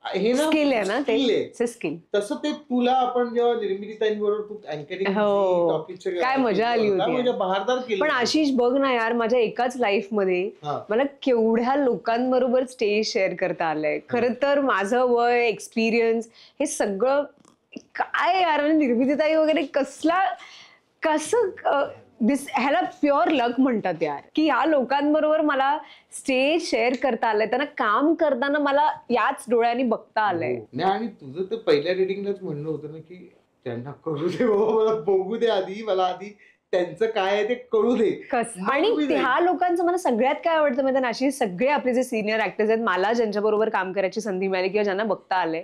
हे ना स्किल आहे ना, ते स्किल. तसं ते तुला आपण जेव्हा निर्मितीताईंबरोबर तू अँकरिंग, काय मजा आली होती, बहारदार केलं. पण आशिष बघ ना यार, माझ्या एकाच लाईफ मध्ये मला केवढ्या लोकांबरोबर स्टेज शेअर करता आलंय. खरं तर माझं वय, एक्सपिरियन्स, हे सगळं काय यार, म्हणजे निर्मितीताई वगैरे कसं ह्याला प्युअर लक म्हणतात यार, की ह्या लोकांबरोबर मला स्टेज शेअर करता आलंय, त्यांना काम करताना मला याच डोळ्यांनी बघता आलंय. नाही, आणि तुझं तर पहिल्या रिडिंगलाच म्हणणं होतं ना की त्यांना करू दे बाबा, मला बघू दे आधी, मला आधी त्यांचं काय आहे ते कळू दे. आणि ह्या लोकांचं मला सगळ्यात काय आवडतं माहिती ना, अशी सगळे आपले जे सिनियर ऍक्टर्स आहेत, मला ज्यांच्याबरोबर काम करायची संधी मिळाली किंवा ज्यांना बघता आलंय,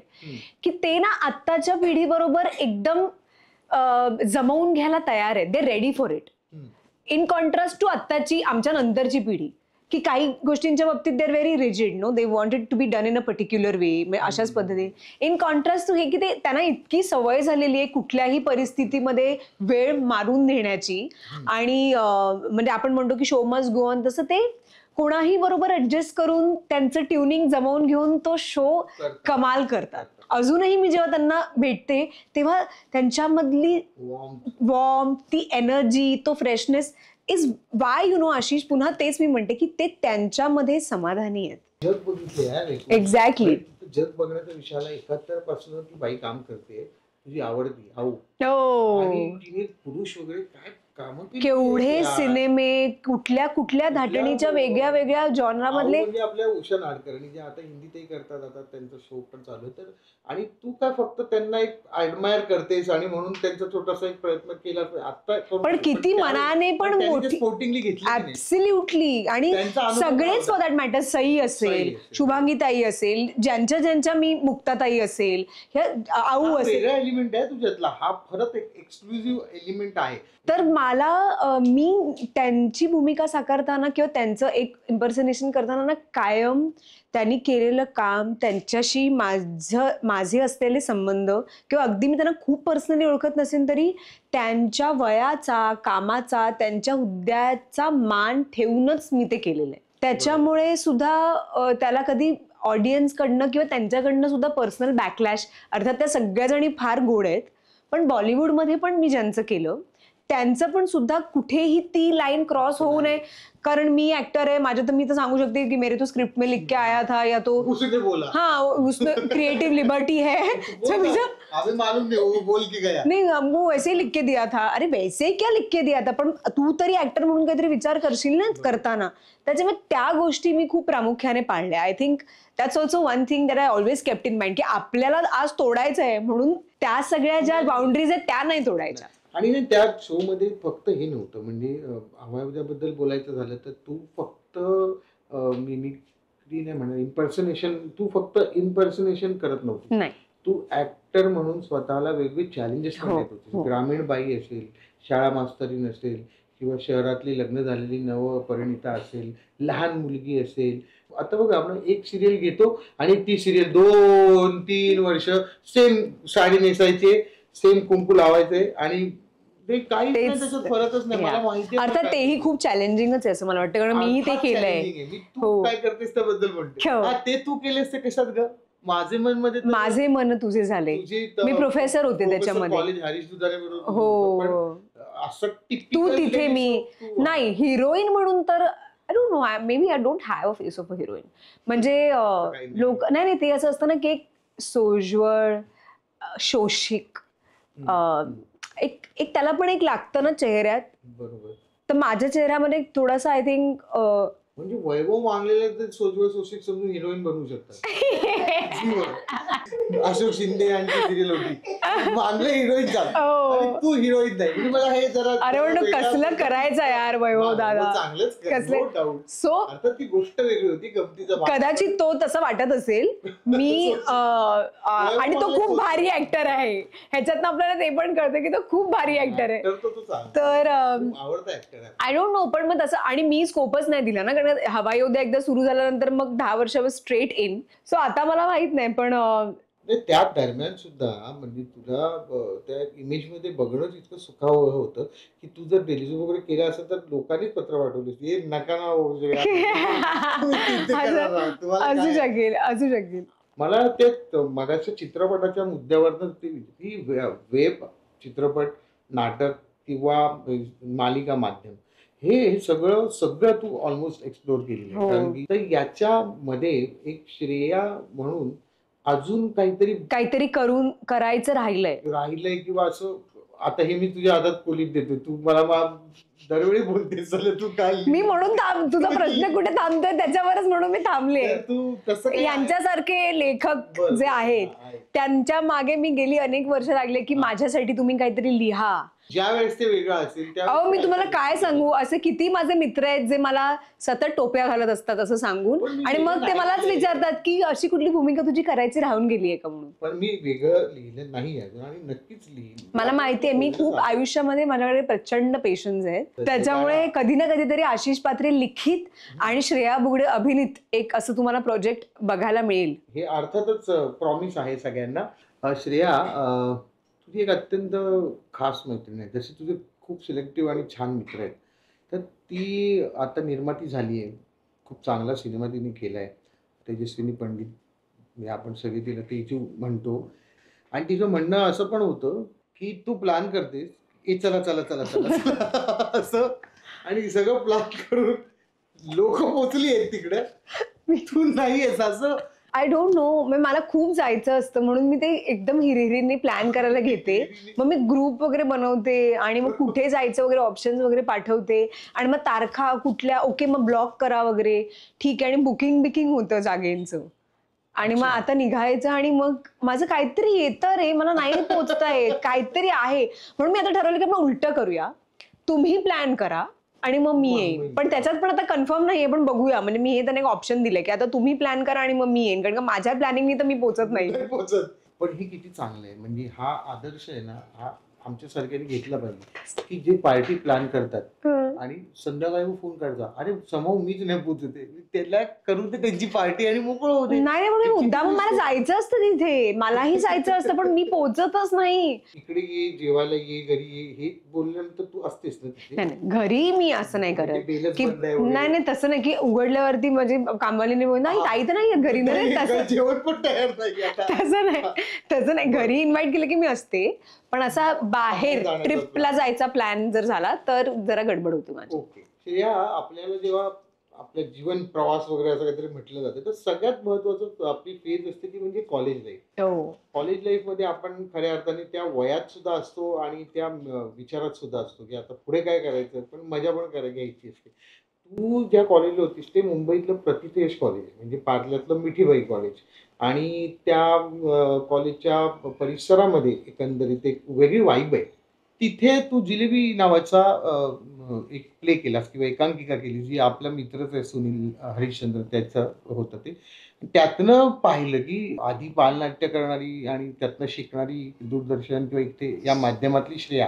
की ते ना आत्ताच्या पिढीबरोबर एकदम जमवून घ्यायला तयार आहेत. They ready for it. In contrast to आत्ताची आमच्या नंतरची पिढी, की काही गोष्टींच्या बाबतीत they are very rigid, no, they want it to be done in a particular way, अशाच पद्धतीने. इन कॉन्ट्रास्ट टू हे की ते त्यांना इतकी सवय झालेली आहे कुठल्याही परिस्थितीमध्ये वेळ मारून नेण्याची, आणि म्हणजे आपण म्हणतो की शो मस्ट गो ऑन, तसं ते कोणाही बरोबर ऍडजस्ट करून त्यांचं ट्युनिंग जमवून घेऊन तो शो कमाल करतात. अजूनही मी जेव्हा त्यांना भेटते तेव्हा त्यांच्यामधली वॉर्म, ती एनर्जी, तो freshness is why you know Ashish, पुन्हा तेच मी म्हणते की ते त्यांच्यामध्ये समाधानी आहेत. जग बघितले, एक्झॅक्टली. जग बघण्याच्या विषयाला 71 पासून ती बाई काम करते, तुझी आवडती आऊ, आणि तिने पुरुष वगैरे काय कामं केली, केवढे सिनेमे, कुठल्या धाटणीच्या वेगळ्या वेगळ्या जॉनरामधले. म्हणजे आपल्या उषा नाडकर्णी जे आता हिंदीतही करतात, आता त्यांचा शो पण चालू आहे, तर आणि तू काय फक्त त्यांना एक ऍडमायर करतेस आणि म्हणून त्यांचा छोटासा एक प्रयत्न केला आता, पण किती मनाने, पण स्पोर्टिंगली घेतली, ऍब्सोल्युटली. आणि सगळेच फॉर दॅट मॅटर, सई असेल, शुभांगीताई असेल, ज्यांच्या मी मुक्ताताई असेल, आऊ असेल, वेगळा एलिमेंट आहे तुझ्यातला, हा खरंच एक एक्सक्लुझिव्ह एलिमेंट आहे. तर मला मी त्यांची भूमिका साकारताना किंवा त्यांचं एक इम्पर्सनेशन करताना ना, कायम त्यांनी केलेलं काम, त्यांच्याशी माझे असलेले संबंध, किंवा अगदी मी त्यांना खूप पर्सनली ओळखत नसेल तरी त्यांच्या वयाचा, कामाचा, त्यांच्या हुद्द्याचा मान ठेवूनच मी ते केलेलं आहे. त्याच्यामुळे सुद्धा त्याला कधी ऑडियन्सकडनं किंवा त्यांच्याकडनं सुद्धा पर्सनल बॅकलॅश, अर्थात त्या सगळ्या जणी फार गोड आहेत, पण बॉलिवूडमध्ये पण मी ज्यांचं केलं त्यांचं पण सुद्धा कुठेही ती लाईन क्रॉस होऊ नये, कारण मी ऍक्टर आहे, माझ्या तर मी तर सांगू शकते की मेरे तो स्क्रिप्ट में लिख के आया था, या तो उसने बोला हाँ उसमें क्रिएटिव लिबर्टी है तो बोला, मुझे हमें मालूम नहीं वो बोल के गया. नहीं वो वैसे ही लिख के दिया था. अरे वैसे क्या लिख के दिया था, पण तू तरी ऍक्टर म्हणून काहीतरी विचार करशील ना करताना. त्याच्यामुळे त्या गोष्टी मी खूप प्रामुख्याने पाळल्या. I think that's also one thing that I always kept in mind, की आपल्याला आज तोडायचं आहे म्हणून त्या सगळ्या ज्या बाउंड्रीज आहेत त्या नाही तोडायच्या. आणि त्या शो मध्ये फक्त हे नव्हतं, म्हणजे हवाबद्दल बोलायचं झालं तर तू फक्त मिमिक्री नाही म्हणा, इम्पर्सनेशन, तू फक्त इम्पर्सनेशन करत नव्हती, नाही तू ऍक्टर म्हणून स्वतःला वेगवेगळे चॅलेंजेस पण देत होती. ग्रामीण बाई असेल, शाळा मास्तरीण असेल, किंवा शहरातली लग्न झालेली नवपरिणिता असेल, लहान मुलगी असेल. आता बघा आपण एक सिरियल घेतो आणि ती सिरियल 2-3 वर्ष सेम साडी नेसायचे, सेम कुंकू लावायचे आणि ते काही त्याच्यात फरकच नाही. मला माहिती आहे अर्थात तेही खूप चॅलेंजिंगच आहे असं मला वाटतं, कारण मीही ते केलंय. तू काय करतेस त्याबद्दल म्हणते, ते तू केलेस ते कशात ग? माझे मन मध्ये माझे मन तुझे झाले, मी प्रोफेसर होते त्याच्यामध्ये. कॉलेज हरीश दुधारे बरोबर. हो असं तू तिथे मी नाही हिरोईन म्हणून तर I don't know, maybe I don't have a face of a heroine. म्हणजे लोक नाही ते असं असतं ना की एक सोज्वळ शोषिक एक त्याला पण एक लागतं ना चेहऱ्यात. बरोबर. तर माझ्या चेहऱ्यामध्ये थोडासा आय थिंक म्हणजे वैभव मानलेलं सोजवळ शोषिक समजून हिरोईन बनवू शकतात. अशोक शिंदे यांची सिरियल होती, मानले हिरोईन झालं, तू हिरोईन नाही. म्हणजे मला हे जरा अरे म्हणतो कसलं करायचं यार वैभव दादा, चांगलंच कसलं. सो अर्थात ती गोष्ट वेगळी होती, गमतीचा कदाचित तो तसं वाटत असेल मी आणि तो खूप भारी ऍक्टर आहे, ह्याच्यातनं आपल्याला ते पण कळतं की तो खूप भारी ऍक्टर आहे. तर आवडता ऍक्टर आहे. आय डोंट नो, पण मग तसं आणि मी स्कोपच नाही दिला ना, कारण हवा योद्धा एकदा सुरू झाल्यानंतर मग 10 वर्षावर स्ट्रेट इन. सो आता मला माहित नाही, पण त्या दरम्यान सुद्धा म्हणजे तुला त्या इमेज मध्ये बघणंच इतकं सुखावं होतं की तू जर डेलिव्हरी वगैरे केलं असेल तर लोकांनीच पत्र पाठवले, हे नका ना असू शकेल. मला ते मगाच्या चित्रपटाच्या मुद्द्यावर ती वेब चित्रपट, नाटक किंवा मालिका माध्यम हे सगळं तू ऑलमोस्ट एक्सप्लोर केलेलं आहे. कारण की तर याच्यामध्ये एक श्रेया म्हणून अजून काहीतरी करायचं राहिलंय किंवा असं. आता हे मी तुझ्या हातात कोलीत देतो, तू मला दरवेळी बोलतेस तू काय, मी म्हणून तुझा प्रश्न कुठे थांबतोय त्याच्यावरच म्हणून मी थांबले. तू तसं यांच्यासारखे लेखक जे आहेत त्यांच्या मागे मी गेली अनेक वर्ष लागले की माझ्यासाठी तुम्ही काहीतरी लिहा. ज्या वेळेस ते वेगळं असेल अहो मी तुम्हाला काय सांगू, असे किती माझे मित्र आहेत जे मला सतत टोप्या घालत असतात असं सांगून, आणि मग ते मलाच विचारतात की अशी कुठली भूमिका तुझी करायची राहून गेली आहे का म्हणून. पण मी वेगळं लिहिलं नाही अजून आणि नक्कीच लिहिन. मला माहितीये, मी खूप आयुष्यामध्ये माझ्याकडे प्रचंड पेशन्स आहेत, त्याच्यामुळे कधी ना कधीतरी आशिष पात्रे लिखित आणि श्रेया बुगडे अभिनीत एक असं तुम्हाला प्रोजेक्ट बघायला मिळेल. हे अर्थातच प्रॉमिस आहे सगळ्यांना. श्रेया, तुझी एक अत्यंत खास मैत्रीण आहे, जसे तुझे खूप सिलेक्टिव्ह आणि छान मित्र आहेत. तर ती आता निर्माती झाली आहे, खूप चांगला सिनेमा तिने केला आहे, तेजस्विनी पंडित. आपण सगळे तिला तेजू म्हणतो, आणि तिचं म्हणणं असं पण होतं की तू प्लॅन करतेस की चला चला चला चला असं, आणि सगळं प्लॅन करून लोक पोचली आहेत तिकडे, तू नाही आहेस असं. आय डोंट नो, मला खूप जायचं असतं म्हणून मी ते एकदम हिरिहिरीने प्लॅन करायला घेते. मग मी ग्रुप वगैरे बनवते आणि मग कुठे जायचं वगैरे ऑप्शन्स वगैरे पाठवते, आणि मग तारखा कुठल्या ओके मग ब्लॉक करा वगैरे, ठीक आहे, आणि बुकिंग होतं जागेंचं, आणि मग आता निघायचं. आणि मग माझं काहीतरी येतं रे, मला नाही पोचता येत, काहीतरी आहे, म्हणून मी आता ठरवलं की आपण उलटं करूया, तुम्ही प्लॅन करा आणि मग मी येईन. पण त्याच्यात पण आता कन्फर्म नाहीये, पण बघूया. म्हणजे मी हे त्यांना एक ऑप्शन दिले की आता तुम्ही प्लॅन करा आणि मग मी येईन, कारण का माझ्या प्लॅनिंगनी तर मी पोचत नाही. पण हे किती चांगलं आहे, म्हणजे हा आदर्श आहे ना, हा आमच्या सरकारने घेतला पाहिजे की जे पार्टी प्लॅन करतात आणि संध्याकाळी फोन करतात, अरे समोर मीच नाही पोचते, त्याला करू दे त्यांची पार्टी आणि मोकळं होते. नाही म्हणून मुद्दाम मला जायचं असतं तिथे, मलाही जायचं असतं, पण मी पोचतच नाही. इकडे ये, जेवायला ये, घरी ये, हे बोलल्यानंतर तू असतेस ना तिथे. घरी मी असं नाही करत की नाही तसं नाही की उघडल्यावरती म्हणजे कामवालीने नाही ताई तर नाही घरी, नाही जेवण पण तयार नाही, तसं नाही घरी इन्व्हाइट केलं की मी असते. पण असा बाहेर जाण्याचा ट्रिपला plan. जायचा प्लॅन जर झाला तर जरा गडबड होती माझी. ओके. श्रेया, आपल्याला जेव्हा आपलं जीवन प्रवास वगैरे असं काहीतरी म्हटलं जातं, तर सगळ्यात महत्त्वाचं आपली फेज असते ती म्हणजे कॉलेज लाईफ. हो. कॉलेज लाईफमध्ये आपण खऱ्या अर्थाने त्या वयात सुद्धा असतो आणि त्या विचारात सुद्धा असतो, की आता पुढे काय करायचं, पण मजा पण घ्यायची असते. तू ज्या कॉलेजला होतीस ते मुंबईतलं प्रतिथेश कॉलेज म्हणजे पार्ल्यातलं मिठीबाई कॉलेज आणि त्या कॉलेजच्या परिसरामध्ये एकंदरीत एक वेगळी वाईब आहे. तिथे तू जिलेबी नावाचा एक प्ले केलास किंवा एकांकिका केली जी आपला मित्रच आहे सुनील हरिश्चंद्र त्याचं होतं ते. त्यातनं पाहिलं की आधी बालनाट्य करणारी आणि त्यातनं शिकणारी दूरदर्शन किंवा इथे या माध्यमातली श्रेया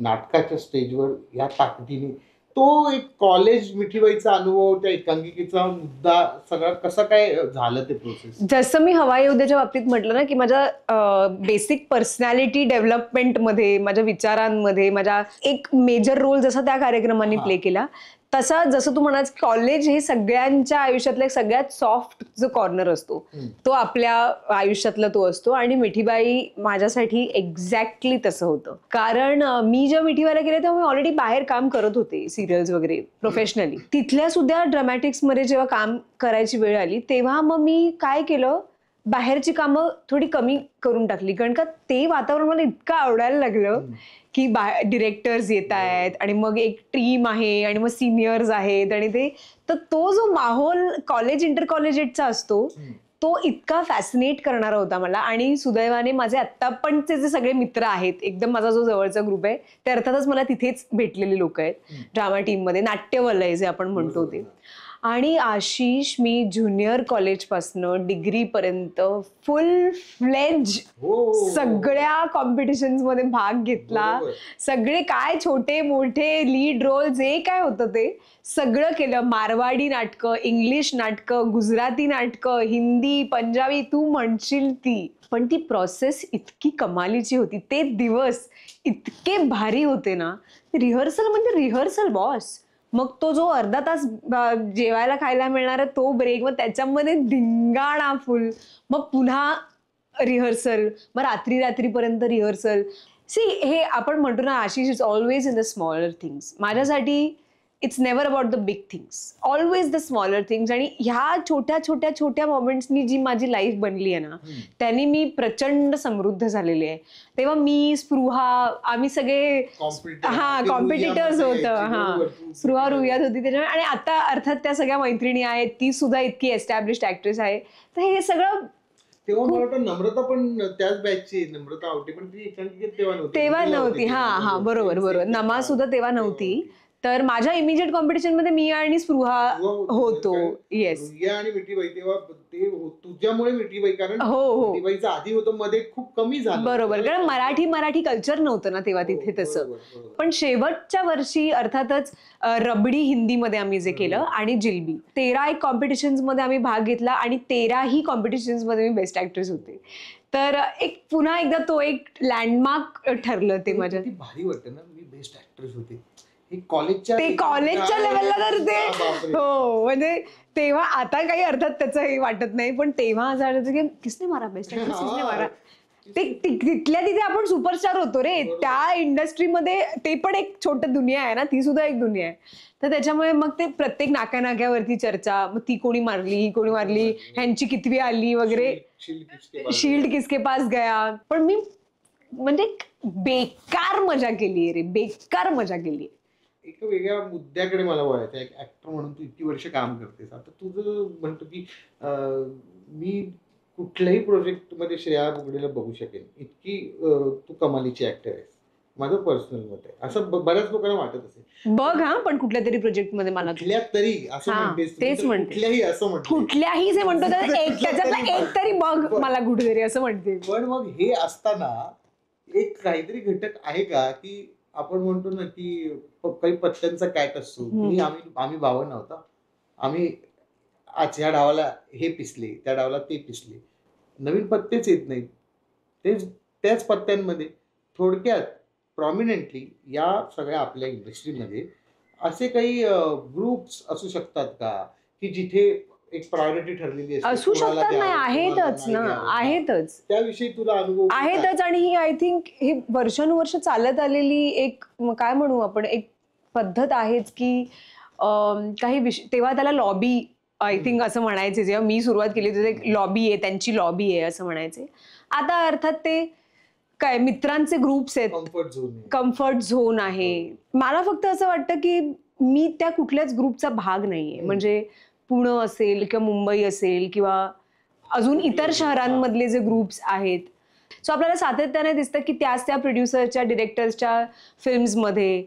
नाटकाच्या स्टेजवर या ताकदीने तो एक कॉलेज मिठीबाईचा अनुभव, त्या एकांकिकेचा मुद्दा सगळा कसं काय झालं ते प्रोसेस? जसं मी हवाई योद्ध्याच्या बाबतीत म्हटलं ना, की माझ्या बेसिक पर्सनॅलिटी डेव्हलपमेंटमध्ये, माझ्या विचारांमध्ये, माझा एक मेजर रोल जसा त्या कार्यक्रमांनी प्ले केला, तसा जसं तू म्हणास कॉलेज हे सगळ्यांच्या आयुष्यातला एक सगळ्यात सॉफ्ट जो कॉर्नर असतो, तो आपल्या आयुष्यातला तो असतो आणि मिठीबाई माझ्यासाठी एक्झॅक्टली तसं होतं. कारण मी जेव्हा मिठीबाईला गेले तेव्हा मी ऑलरेडी बाहेर काम करत होते, सिरियल्स वगैरे प्रोफेशनली. तिथल्या सुद्धा ड्रामॅटिक्समध्ये जेव्हा काम करायची वेळ आली तेव्हा मग मी काय केलं, बाहेरची कामं थोडी कमी करून टाकली. कारण का ते वातावरण मला इतकं आवडायला लागलं की डिरेक्टर्स येत आहेत आणि मग एक टीम आहे आणि मग सिनियर्स आहेत आणि ते तर तो जो माहोल कॉलेज इंटर कॉलेजेटचा असतो तो इतका फॅसिनेट करणारा होता मला. आणि सुदैवाने माझे आत्ता पणचे जे सगळे मित्र आहेत, एकदम माझा जो जवळचा ग्रुप आहे, ते अर्थातच मला तिथेच भेटलेले लोक आहेत ड्रामा टीममध्ये, नाट्यवलय जे आपण म्हणतो ते. आणि आशिष, मी ज्युनियर कॉलेजपासनं डिग्रीपर्यंत फुल फ्लेज सगळ्या कॉम्पिटिशन्स मध्ये भाग घेतला. सगळे काय छोटे मोठे लीड रोल जे काय होतं ते सगळं केलं. मारवाडी नाटकं, इंग्लिश नाटकं, गुजराती नाटकं, हिंदी, पंजाबी, तू म्हणशील ती. पण ती प्रोसेस इतकी कमालीची होती, ते दिवस इतके भारी होते ना. रिहर्सल म्हणजे रिहर्सल बॉस. मग तो जो अर्धा तास जेवायला खायला मिळणार तो ब्रेक, मग त्याच्यामध्ये धिंगाणा फुल, मग पुन्हा रिहर्सल, मग रात्रीपर्यंत रिहर्सल. सी हे आपण म्हणतो ना, Ashish is always in the smaller things. माझ्यासाठी it's never about the big things, always the smaller things. आणि ह्या छोट्या छोट्या छोट्या मोमेंट्सनी जी माझी लाईफ बनली आहे ना, त्यांनी मी प्रचंड समृद्ध झालेली आहे. तेव्हा मी, स्पृहा, आम्ही सगळे कॉम्पिटिटर्स होतं. स्पृहा रुयात होती त्याच्यामुळे. आणि आता अर्थात त्या सगळ्या मैत्रिणी आहेत, ती सुद्धा इतकी एस्टॅब्लिश्ड ऍक्ट्रेस आहे. तर हे सगळं तेव्हा मला वाटतं नम्रता पण त्याच बॅचची, नम्रता आवटे, पण ती एकांकिकेत तेव्हा नव्हती. हा बरोबर. नमा सुद्धा तेव्हा नव्हती. तर माझ्या इमिजिएट कॉम्पिटिशन मध्ये मी आणि स्पृहा होतो. येस. रुया आणि मिठीबाई तेव्हा ते तुझ्यामुळे मिठीबाई, कारण हो. मिठीबाईचं आधी होतं, मध्ये खूप कमी झालं. बरोबर. कारण मराठी कल्चर नव्हतं ना तेव्हा तिथे तसं. पण शेवटच्या वर्षी अर्थातच रबडी हिंदीमध्ये आम्ही जे केलं आणि जिलबी, 13 एक कॉम्पिटिशन्स मध्ये आम्ही भाग घेतला आणि 13ही कॉम्पिटिशन्स मध्ये मी बेस्ट ऍक्ट्रेस होते. तर एक पुन्हा एकदा तो एक लँडमार्क ठरलं ते माझ्या. भारी वाटतं ना, मी बेस्ट ऍक्ट्रेस होते. कॉलेजच्या लेवलला तर ते हो, म्हणजे तेव्हा आता काही अर्थात त्याचं हे वाटत नाही, पण तेव्हा असं वाटायचं की किसने मारा बेस्ट ऍक्ट्रेस, किसने मारा. ते तिथल्या तिथे आपण सुपरस्टार होतो रे त्या इंडस्ट्रीमध्ये. ते पण एक छोटी दुनिया आहे ना, ती सुद्धा एक दुनिया आहे. तर त्याच्यामुळे मग ते प्रत्येक नाक्यावरती चर्चा, मग ती कोणी मारली, ही कोणी मारली, ह्यांची कितवी आली वगैरे, शील्ड किसके पास गया. पण मी म्हणजे बेकार मजा केली रे, बेकार मजा केली. एक वेगळ्या मुद्द्याकडे मला वळायचं. एक ऍक्टर म्हणून तू इतकी वर्ष काम करतेस, आता तुझं म्हणतो की मी कुठल्याही प्रोजेक्ट मध्ये श्रेया बुगडेला बघू शकेन, इतकी तू कमालीची ऍक्टर आहेस. माझं पर्सनल मत आहे, असं बऱ्याच लोकांना वाटत असेल. बघ हा, पण कुठल्या तरी प्रोजेक्ट मध्ये मला कुठल्या तरी असं म्हणतेस, तेच म्हणते, कुठल्याही असं म्हणते, कुठल्याही जे म्हणतो त्याच्यातला एक तरी बघ मला कुठेतरी असं म्हणते. पण मग हे असताना एक काहीतरी घटक आहे का, की आपण म्हणतो ना की काही पत्त्यांचा कॅट असतो, की आम्ही भावं नव्हता, आम्ही आज ह्या डावाला हे पिसले, त्या डावाला ते पिसले, नवीन पत्तेच येत नाहीत. त्याच पत्त्यांमध्ये थोडक्यात प्रॉमिनेंटली या सगळ्या आपल्या इंडस्ट्रीमध्ये असे काही ग्रुप्स असू शकतात का, की जिथे एक प्रायोरिटी ठरलेली असते, असू कोणाला शकतात, नाही द्यावं, कोणाला आहेतच नाही ना, द्यावं. आहेतच त्याविषयी तुला अनुभव काय? आहेतच. आणि ही आय थिंक ही वर्षानुवर्ष चालत आलेली एक काय म्हणू आपण, एक पद्धत आहेच की काही तेव्हा त्याला लॉबी आय थिंक असं म्हणायचे. जेव्हा मी सुरुवात केली होती लॉबी आहे, त्यांची लॉबी आहे असं म्हणायचे. आता अर्थात ते काय मित्रांचे ग्रुप्स आहेत, कम्फर्ट झोन आहे. कम्फर्ट झोन आहे. मला फक्त असं वाटतं की मी त्या कुठल्याच ग्रुपचा भाग नाहीये. म्हणजे पुणे असेल किंवा मुंबई असेल किंवा अजून इतर शहरांमधले जे ग्रुप्स आहेत. सो आपल्याला सातत्याने दिसतं की त्या प्रोड्युसरच्या, डिरेक्टर्सच्या फिल्म्समध्ये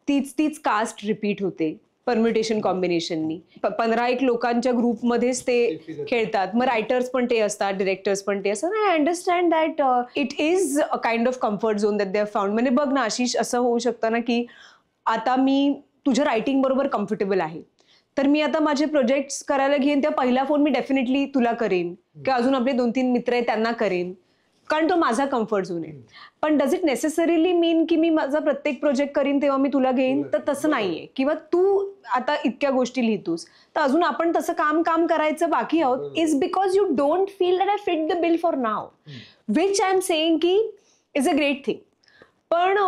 तीच कास्ट रिपीट होते परम्युटेशन कॉम्बिनेशननी. 15-1 लोकांच्या ग्रुपमध्येच ते खेळतात. मग रायटर्स पण ते असतात, डिरेक्टर्स पण ते असतात. I understand that it is a kind of comfort zone that they have found. म्हणजे बघ ना आशिष, असं होऊ शकतं ना की आता मी तुझ्या रायटिंग बरोबर कम्फर्टेबल आहे, तर मी आता माझे प्रोजेक्ट्स करायला घेईन तेव्हा पहिला फोन मी डेफिनेटली तुला करेन किंवा अजून आपले 2-3 मित्र आहेत त्यांना करेन, कारण तो माझा कम्फर्ट झोन आहे. पण डज इट नेसेसरीली मीन की मी माझा प्रत्येक प्रोजेक्ट करीन तेव्हा मी तुला घेईन? तर तसं नाहीये. किंवा तू आता इतक्या गोष्टी लिहितोस तर अजून आपण तसं काम करायचं बाकी आहोत, is because you don't feel that I fit the bill for now, which I am saying की इज अ ग्रेट थिंग. पण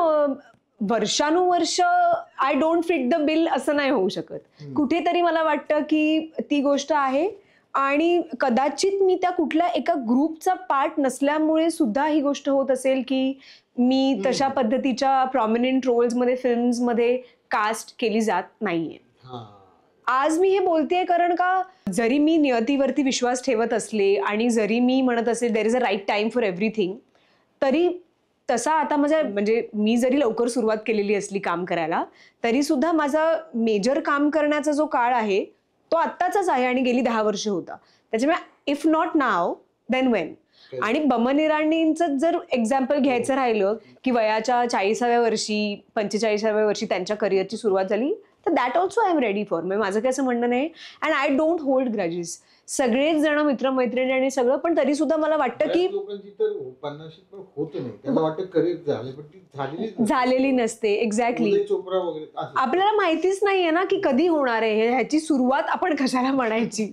वर्षानुवर्ष I don't fit the bill असं नाही होऊ शकत. कुठेतरी मला वाटतं की ती गोष्ट आहे आणि कदाचित मी त्या कुठल्या एका ग्रुपचा पार्ट नसल्यामुळे सुद्धा ही गोष्ट होत असेल की मी तशा पद्धतीच्या प्रॉमिनंट रोल्समध्ये, फिल्म्समध्ये कास्ट केली जात नाहीये. आज मी हे बोलतेय कारण का जरी मी नियतीवरती विश्वास ठेवत असले आणि जरी मी म्हणत असेल there is a right time for everything, तरी तसा आता माझा म्हणजे मी जरी लवकर सुरुवात केलेली असली काम करायला, तरी सुद्धा माझा मेजर काम करण्याचा जो काळ आहे तो आत्ताचाच आहे आणि गेली 10 वर्ष होता. त्याच्यामुळे if not now then when. आणि बमन इराणींचं जर एक्झाम्पल घ्यायचं राहिलं की वयाच्या 40व्या वर्षी, 45व्या वर्षी त्यांच्या करिअरची सुरुवात झाली, तर that also I am ready for. म्हणजे माझं काही असं म्हणणं नाही. And I don't hold grudges. सगळेच जण मित्रमैत्रिणी आणि सगळं, पण तरी सुद्धा मला वाटतं की लोकांची तर 50 पण होत नाही, त्यांना वाटतं करिअर झाले पण ती झालेली नसते. एक्झॅक्टली. उदय चोप्रा वगैरे असं. आपल्याला माहितीच नाहीये ना की कधी होणार आहे, ह्याची सुरुवात आपण कशाला म्हणायची.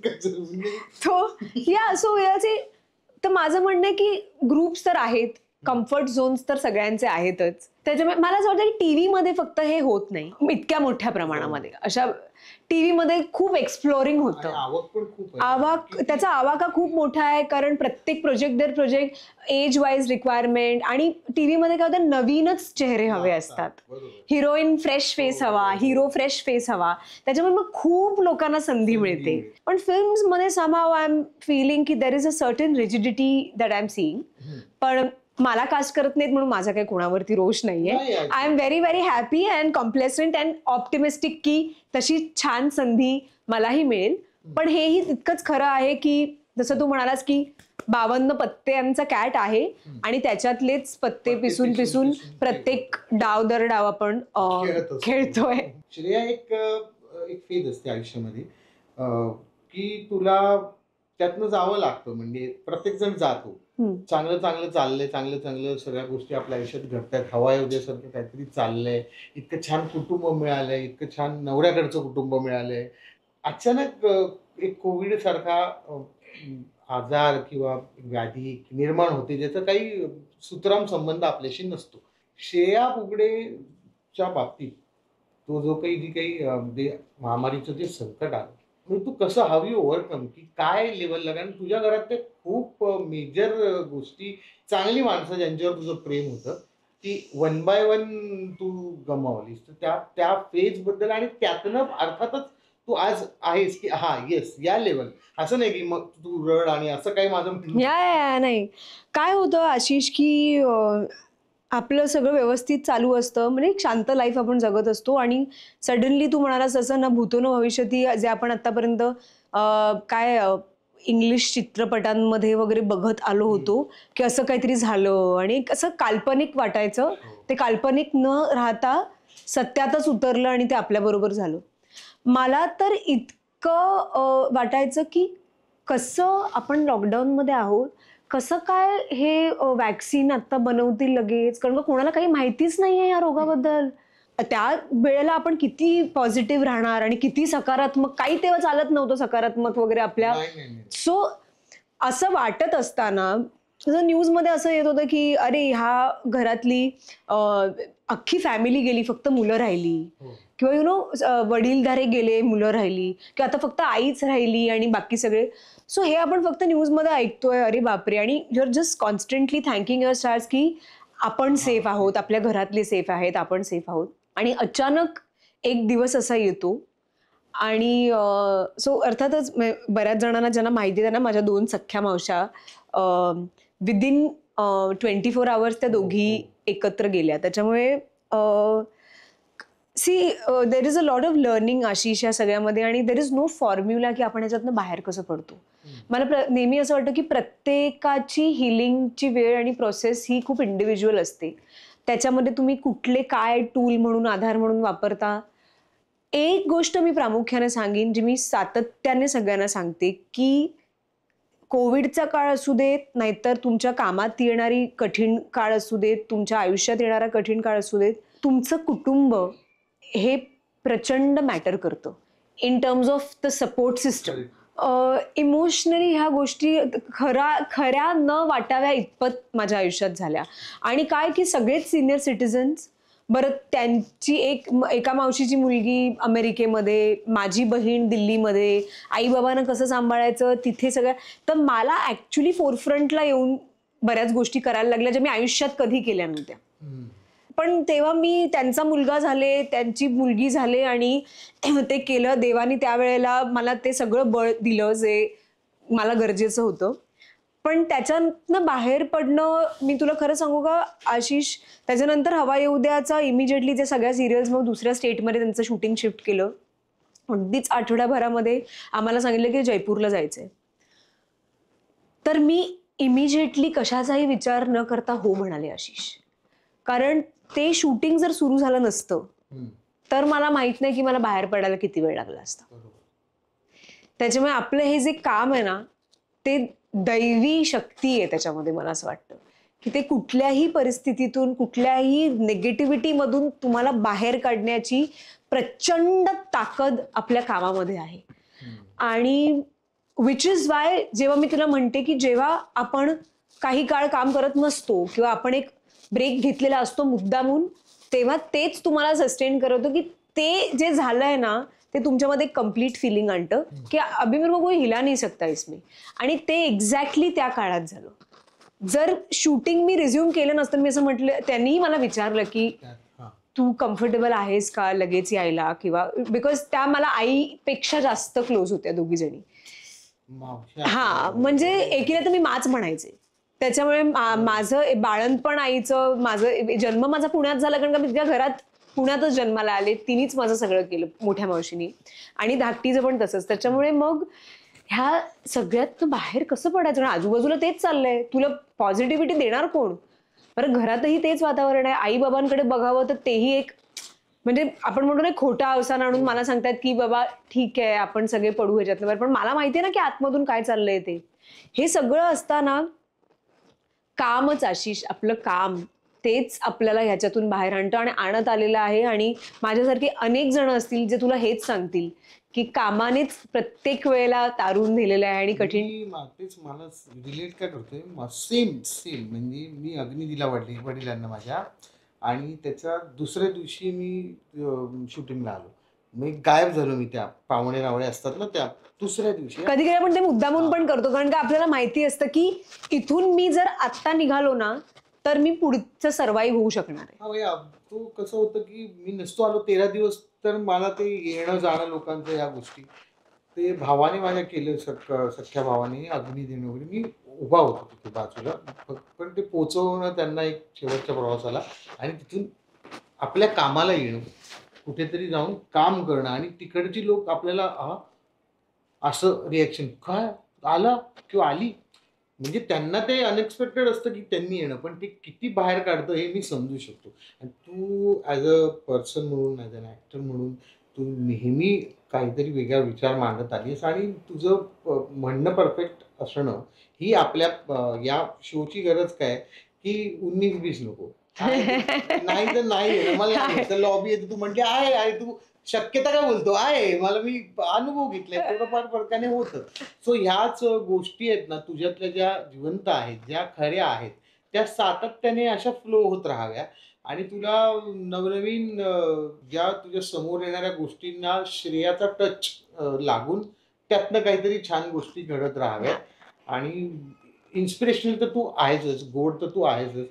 तो या सो याचे तर माझं म्हणणं आहे की ग्रुप्स तर आहेत, कम्फर्ट झोन्स तर सगळ्यांचे आहेतच. त्याच्यामुळे मला असं वाटतं की टीव्ही मध्ये फक्त हे होत नाही इतक्या मोठ्या प्रमाणामध्ये. अशा टीव्ही मध्ये खूप एक्सप्लोरिंग होतं. आवक पण खूप आहे. त्याचा आवाका खूप मोठा आहे, कारण प्रत्येक प्रोजेक्ट दर प्रोजेक्ट एज वाईज रिक्वायरमेंट. आणि टीव्ही मध्ये काय होतं, नवीनच चेहरे हवे असतात. हिरोईन फ्रेश फेस हवा, हिरो फ्रेश फेस हवा. त्याच्यामुळे मग खूप लोकांना संधी मिळते. पण फिल्म्स मध्ये समहाव आय एम फीलिंग की देर is a certain rigidity that I am seeing. पण मला कास्ट करत नाहीत म्हणून माझा काही कोणावरती रोष नाहीये. I am very very happy and complacent and optimistic की तशी छान संधी मलाही मिळेल. पण हेही तितकंच खरं आहे की जसं तू म्हणालास की 52 पत्त्यांचा कॅट आहे आणि त्याच्यातलेच पत्ते पिसून पिसून प्रत्येक डाव दर डाव आपण खेळतोय. श्रेया, एक फेज असते आयुष्यामध्ये की तुला त्यातनं जावं लागतं. म्हणजे प्रत्येक जण जातो. चांगलं चांगलं चाललंय, चांगलं चांगलं सगळ्या गोष्टी आपल्या आयुष्यात घडतात. हवा येऊ द्यासारखं काहीतरी चाललंय. इतकं छान कुटुंब मिळालंय, इतकं छान नवऱ्याकडचं कुटुंब मिळालंय. अचानक एक कोविड सारखा आजार किंवा व्याधी निर्माण होते, ज्याचा काही सुतराम संबंध आपल्याशी नसतो. श्रेया बुगडेच्या बाबतीत तो जो काही जी काही महामारीचं जे संकट आलं, तू कसं हाव यू ओव्हरकम, की काय लेवलला? कारण तुझ्या घरात ते खूप मेजर गोष्टी, चांगली माणसं ज्यांच्यावर तुझं प्रेम होतं, ती 1 बाय 1 तू गमावलीस. तर त्या फेज बद्दल आणि त्यातनं अर्थातच तू आज आहेस की हा येस या लेवल. असं नाही की मग तू रड आणि असं काही माझं या नाही. काय होतं आशिष की आपलं सगळं व्यवस्थित चालू असतं, म्हणजे एक शांत लाईफ आपण जगत असतो आणि सडनली तू म्हणालास तसं ना भूतो न भविष्यती, जे आपण आतापर्यंत काय इंग्लिश चित्रपटांमध्ये वगैरे बघत आलो होतो की असं काहीतरी झालं आणि असं काल्पनिक वाटायचं. ते काल्पनिक न राहता सत्यातच उतरलं आणि ते आपल्याबरोबर झालं. मला तर इतकं वाटायचं की कसं आपण लॉकडाऊनमध्ये आहोत, कसं काय हे वॅक्सिन आता बनवतील लगेच, कारण का कोणाला काही माहितीच नाहीये या रोगाबद्दल. त्या वेळेला आपण किती पॉझिटिव्ह राहणार आणि किती सकारात्मक, काही तेव्हा चालत नव्हतं सकारात्मक वगैरे आपल्या. नाही नाही नाही. सो असं वाटत असताना न्यूजमध्ये असं येत होतं की अरे ह्या घरातली अख्खी फॅमिली गेली, फक्त मुलं राहिली, हो. किंवा वडीलधारे गेले, मुलं राहिली, किंवा आता फक्त आईच राहिली आणि बाकी सगळे. सो हे आपण फक्त न्यूजमध्ये ऐकतोय, अरे बापरे. आणि you're just constantly thanking your stars की आपण सेफ आहोत, आपल्या घरातले सेफ आहेत, आपण सेफ आहोत. आणि अचानक एक दिवस असा येतो आणि सो अर्थातच बऱ्याच जणांना ज्यांना माहिती आहे त्यांना, माझ्या 2 सख्ख्या मावश्या विदिन 24 आवर्स त्या दोघी एकत्र गेल्या. त्याच्यामुळे see there is a lot of learning Ashish या सगळ्यामध्ये, आणि देर इज नो फॉर्म्युला की आपण ह्याच्यातनं बाहेर कसं पडतो. मला नेहमी असं वाटतं की प्रत्येकाची हिलिंगची वेळ आणि प्रोसेस ही खूप इंडिव्हिज्युअल असते. त्याच्यामध्ये तुम्ही कुठले काय टूल म्हणून, आधार म्हणून वापरता. एक गोष्ट मी प्रामुख्याने सांगेन, जी मी सातत्याने सगळ्यांना सांगते, की कोविडचा काळ असू देत, नाहीतर तुमच्या कामात येणारी कठीण काळ असू देत, तुमच्या आयुष्यात येणारा कठीण काळ असू देत, तुमचं कुटुंब हे प्रचंड मॅटर करतं in terms of the support system. Emotionally ह्या गोष्टी खऱ्या न वाटाव्या इतपत माझ्या आयुष्यात झाल्या. आणि काय की सगळेच सिनियर सिटीजन्स, बरं त्यांची एका मावशीची मुलगी अमेरिकेमध्ये, माझी बहीण दिल्लीमध्ये, आई बाबांना कसं सांभाळायचं तिथे सगळ्या. तर मला ॲक्च्युली फोरफ्रंटला येऊन बऱ्याच गोष्टी करायला लागल्या ज्या मी आयुष्यात कधी केल्या नव्हत्या. पण तेव्हा मी त्यांचा मुलगा झाले, त्यांची मुलगी झाले, आणि ते केलं देवानी. त्यावेळेला मला ते सगळं बळ दिलं जे मला गरजेचं होतं. पण त्याच्यातनं बाहेर पडणं, मी तुला खरं सांगू का आशिष, त्याच्यानंतर हवा येऊ द्याचा इमिजिएटली जे सगळ्या सिरियल्स मग दुसऱ्या स्टेटमध्ये त्यांचं शूटिंग शिफ्ट केलं. अगदीच आठवड्याभरामध्ये आम्हाला सांगितलं की जयपूरला जायचंय. तर मी इमिजिएटली कशाचाही विचार न करता हो म्हणाले आशिष. कारण ते शूटिंग जर सुरू झालं नसतं तर मला माहित नाही की मला बाहेर पडायला किती वेळ लागला असता. त्याच्यामुळे आपलं हे जे काम आहे ना, ते दैवी शक्ती आहे त्याच्यामध्ये. मला असं वाटतं की ते कुठल्याही परिस्थितीतून, कुठल्याही निगेटिव्हिटीमधून तुम्हाला बाहेर काढण्याची प्रचंड ताकद आपल्या कामामध्ये आहे. आणि विच इज वाय जेव्हा मी तुला म्हणते की जेव्हा आपण काही काळ काम करत नसतो किंवा आपण एक ब्रेक घेतलेला असतो मुद्दामून, तेव्हा तेच तुम्हाला सस्टेन करवतो की ते जे झालंय ना ते तुमच्यामध्ये कम्प्लीट फिलिंग आणतं की अभी मेरे को कोई हिला नाही सकता इसमें. आणि ते एक्झॅक्टली त्या काळात झालं. जर शूटिंग मी रिझ्यूम केलं नसतं, मी असं म्हटलं, त्यांनीही मला विचारलं की तू कम्फर्टेबल आहेस का लगेच यायला, किंवा बिकॉज त्या मला आईपेक्षा जास्त क्लोज होत्या दोघी जणी. हा, म्हणजे एकीला तर मी माच म्हणायचे. त्याच्यामुळे माझं बाळंतपण आईचं, माझं जन्म माझा पुण्यात झाला, कारण का मी तिच्या घरात पुण्यातच जन्माला आले. तिनेच माझं सगळं केलं, मोठ्या मावशीनी. आणि धाकटीचं पण तसंच. त्याच्यामुळे मग ह्या सगळ्यात बाहेर कसं पडायचं. आजूबाजूला तेच चाललंय, तुला पॉझिटिव्हिटी देणार कोण. बरं घरातही तेच वातावरण आहे, आई बाबांकडे बघावं तर तेही एक, म्हणजे आपण म्हणतो ना खोटा अवसान आणून मला सांगतात की बाबा ठीक आहे आपण सगळे पडू ह्याच्यातलं बरं. पण मला माहितीये ना की आतमधून काय चाललंय ते. हे सगळं असताना कामच आशिष, आपलं काम तेच आपल्याला ह्याच्यातून बाहेर आणतं आणि आणत आलेलं आहे. आणि माझ्यासारखे अनेक जण असतील जे तुला हेच सांगतील की कामानेच प्रत्येक वेळेला तारून नेलेलं आहे आणि कठीण. तेच मला रिलेट काय करतोय, सेम सेम. म्हणजे मी अग्नी दिला वडिलांना माझ्या, आणि त्याच्या दुसऱ्या दिवशी मी शूटिंगला आलो. मी गायब झालो. मी त्या पाहुणे रावळे असतात ना, त्या दुसऱ्या दिवशी. कधी कधी आपण ते मुद्दामून पण करतो, कारण का आपल्याला माहिती असतं की इथून मी जर आत्ता निघालो ना तर मी पुढचं सर्वाईव्ह होऊ शकणार आहे. हा भैया, तो कसं होतं की मी नसतो आलो 13 दिवस, तर मला ते येणं जाणं लोकांचं या गोष्टी ते भावाने माझ्या केलं. सख्ख्या भावाने अग्नी देणं वगैरे. मी उभा होतो तिथे बाजूला, पण ते पोचवणं त्यांना एक शेवटच्या प्रवासाला, आणि तिथून आपल्या कामाला येणं, कुठेतरी जाऊन काम करणं, आणि तिकडची लोक आपल्याला असं रिॲक्शन काय आला किंवा आली. म्हणजे त्यांना ते अनएक्सपेक्टेड असतं की त्यांनी येणं, पण ते किती बाहेर काढतं हे मी समजू शकतो. आणि तू ॲज अ पर्सन म्हणून, ॲज अन ॲक्टर म्हणून तू नेहमी काहीतरी वेगळा विचार मांडत आलीस, आणि तुझं म्हणणं परफेक्ट असणं ही आपल्या या शोची गरज काय की 19-20 नको. नाही तर नाही मला लॉबी येते तू म्हणते आहे तू शक्यता काय बोलतो आहे मला मी अनुभव घेतलाय थोडंफार फरकाने होतं. सो ह्याच गोष्टी आहेत ना तुझ्यातल्या ज्या जिवंत आहेत ज्या खऱ्या आहेत त्या सातत्याने अशा फ्लो होत राहाव्या आणि तुला नवनवीन ज्या तुझ्या समोर येणाऱ्या गोष्टींना श्रेयाचा टच लागून त्यातनं काहीतरी छान गोष्टी घडत राहाव्यात. आणि इन्स्पिरेशनल तर तू आहेसच, गोड तर तू आहेसच.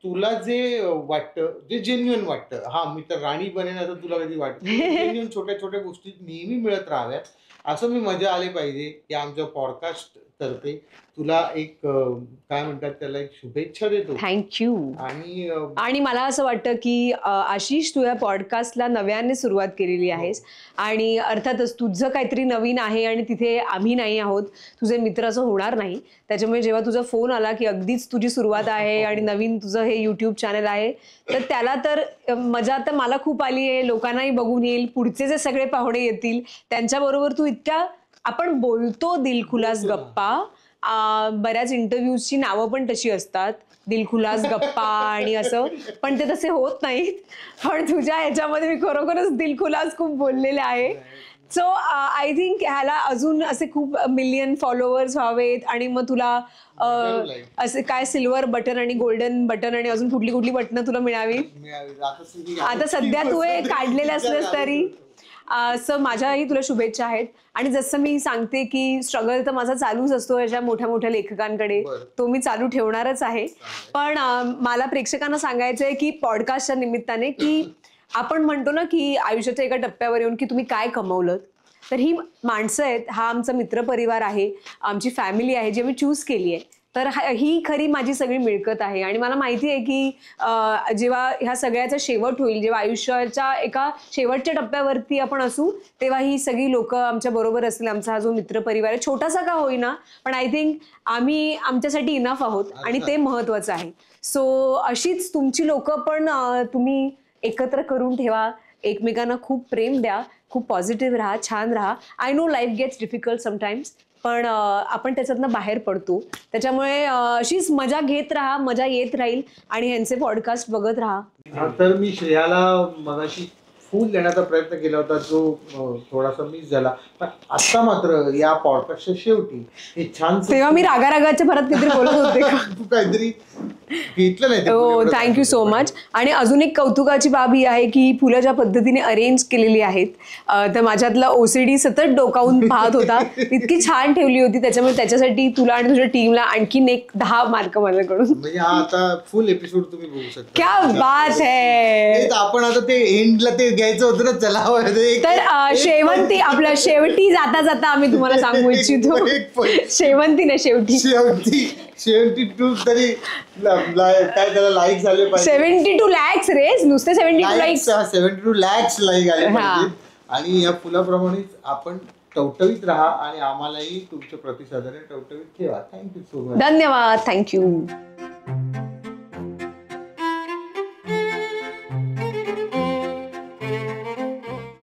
तुला जे वाटतं जे जेन्युइन वाटतं हा मी तर राणी बनेन असं तुला कधी वाटतं जेन्युइन छोट्या छोट्या गोष्टी नेहमी मिळत राहाव्यात असं मी मजा आले पाहिजे या आमच्या पॉडकास्ट तर्फे तुला एक काय म्हणतात त्याला एक शुभेच्छा देतो. थँक्यू. आणि आणि मला असं वाटतं की आशिष तू या पॉडकास्टला नव्याने सुरुवात केलेली आहेस आणि अर्थातच तुझं काहीतरी नवीन आहे आणि तिथे आम्ही नाही आहोत, तुझे मित्र असं होणार नाही. त्याच्यामुळे जेव्हा तुझा फोन आला की अगदीच तुझी सुरुवात आहे आणि नवीन तुझं हे यूट्यूब चॅनल आहे तर त्याला तर मजा तर मला खूप आली आहे, लोकांनाही बघून येईल, पुढचे जे सगळे पाहुणे येतील त्यांच्याबरोबर तू इतक्या आपण बोलतो दिलखुलास गप्पा. बऱ्याच इंटरव्ह्यूजची नावं पण तशी असतात दिलखुलास गप्पा आणि असं, पण ते तसे होत नाहीत. पण तुझ्या ह्याच्यामध्ये मी खरोखरच दिलखुलास खूप बोललेले आहे. सो आय थिंक ह्याला अजून असे खूप मिलियन फॉलोअर्स व्हावेत आणि मग तुला असे काय सिल्वर बटन आणि गोल्डन बटन आणि अजून कुठली कुठली बटणं तुला मिळावी. आता सध्या तू हे काढलेलं असलंस तरी असं माझ्याही तुला शुभेच्छा आहेत. आणि जसं मी सांगते की स्ट्रगल तर माझा चालूच असतो याच्या मोठ्या मोठ्या लेखकांकडे, तो मी चालू ठेवणारच आहे. पण मला प्रेक्षकांना सांगायचं आहे की पॉडकास्टच्या निमित्ताने की आपण म्हणतो ना की आयुष्याच्या एका टप्प्यावर येऊन की तुम्ही काय कमवलं, तर ही माणसं आहेत, हा आमचा मित्रपरिवार आहे, आमची फॅमिली आहे जी आम्ही चूज केली आहे. तर ही खरी माझी सगळी मिळकत आहे. आणि मला माहिती आहे की जेव्हा ह्या सगळ्याचा शेवट होईल, जेव्हा आयुष्याच्या एका शेवटच्या टप्प्यावरती आपण असू तेव्हा ही सगळी लोक आमच्या बरोबर असतील. आमचा हा जो मित्रपरिवार आहे छोटासा का होईना पण आय थिंक आम्ही आमच्यासाठी इनफ आहोत आणि ते महत्वाचं आहे. सो अशीच तुमची लोक पण तुम्ही एकत्र करून ठेवा, एकमेकांना खूप प्रेम द्या, खूप पॉझिटिव्ह राहा, छान राहा. I know life gets difficult sometimes पण आपण त्याच्यातनं बाहेर पडतो. त्याच्यामुळे अशीच मजा घेत राहा, मजा येत राहील आणि ह्यांचे पॉडकास्ट बघत राहा. तर मी श्रेयाला मगाशी फूल देण्याचा प्रयत्न केला होता जो थोडासा मिस झाला. पण आता मात्र या पॉडकास्टच्या शेवटी हे छान तेव्हा मी रागारागाच्या भरात काहीतरी बोलत होते का? तू काहीतरी घेतलं नाही. हो, थँक्यू सो मच. आणि अजून एक कौतुकाची बाब ही आहे की फुलं ज्या पद्धतीने अरेंज केलेली आहेत तर माझ्यातला ओसीडी सतत डोकावून पाहत होता, इतकी छान ठेवली होती. त्याच्यामुळे त्याच्यासाठी तुला आणि तुझ्या टीमला आणखीन एक 10 मार्क माझ्याकडून. म्हणजे हा आता फुल एपिसोड तुम्ही बघू शकता. क्या बात है. आपण आता ते एंडला ते घ्यायचं होतं ना, चला तर शेवंती आपल्या शेवटी जाता जाता आम्ही तुम्हाला सांगू इच्छितो, शेवंती ना शेवटी 72 तरी काय त्याला लाईक झाले पाहिजे. 72 lakhs रे, नुसते 72 लाईक्स. 72 lakhs लाईक आले पाहिजे. आणि या फुलाप्रमाणेच आपण टवटवीत राहा आणि आम्हालाही तुमच्या प्रतिसादाने टवटवीत ठेवा. Thank you so much. धन्यवाद. थँक्यू.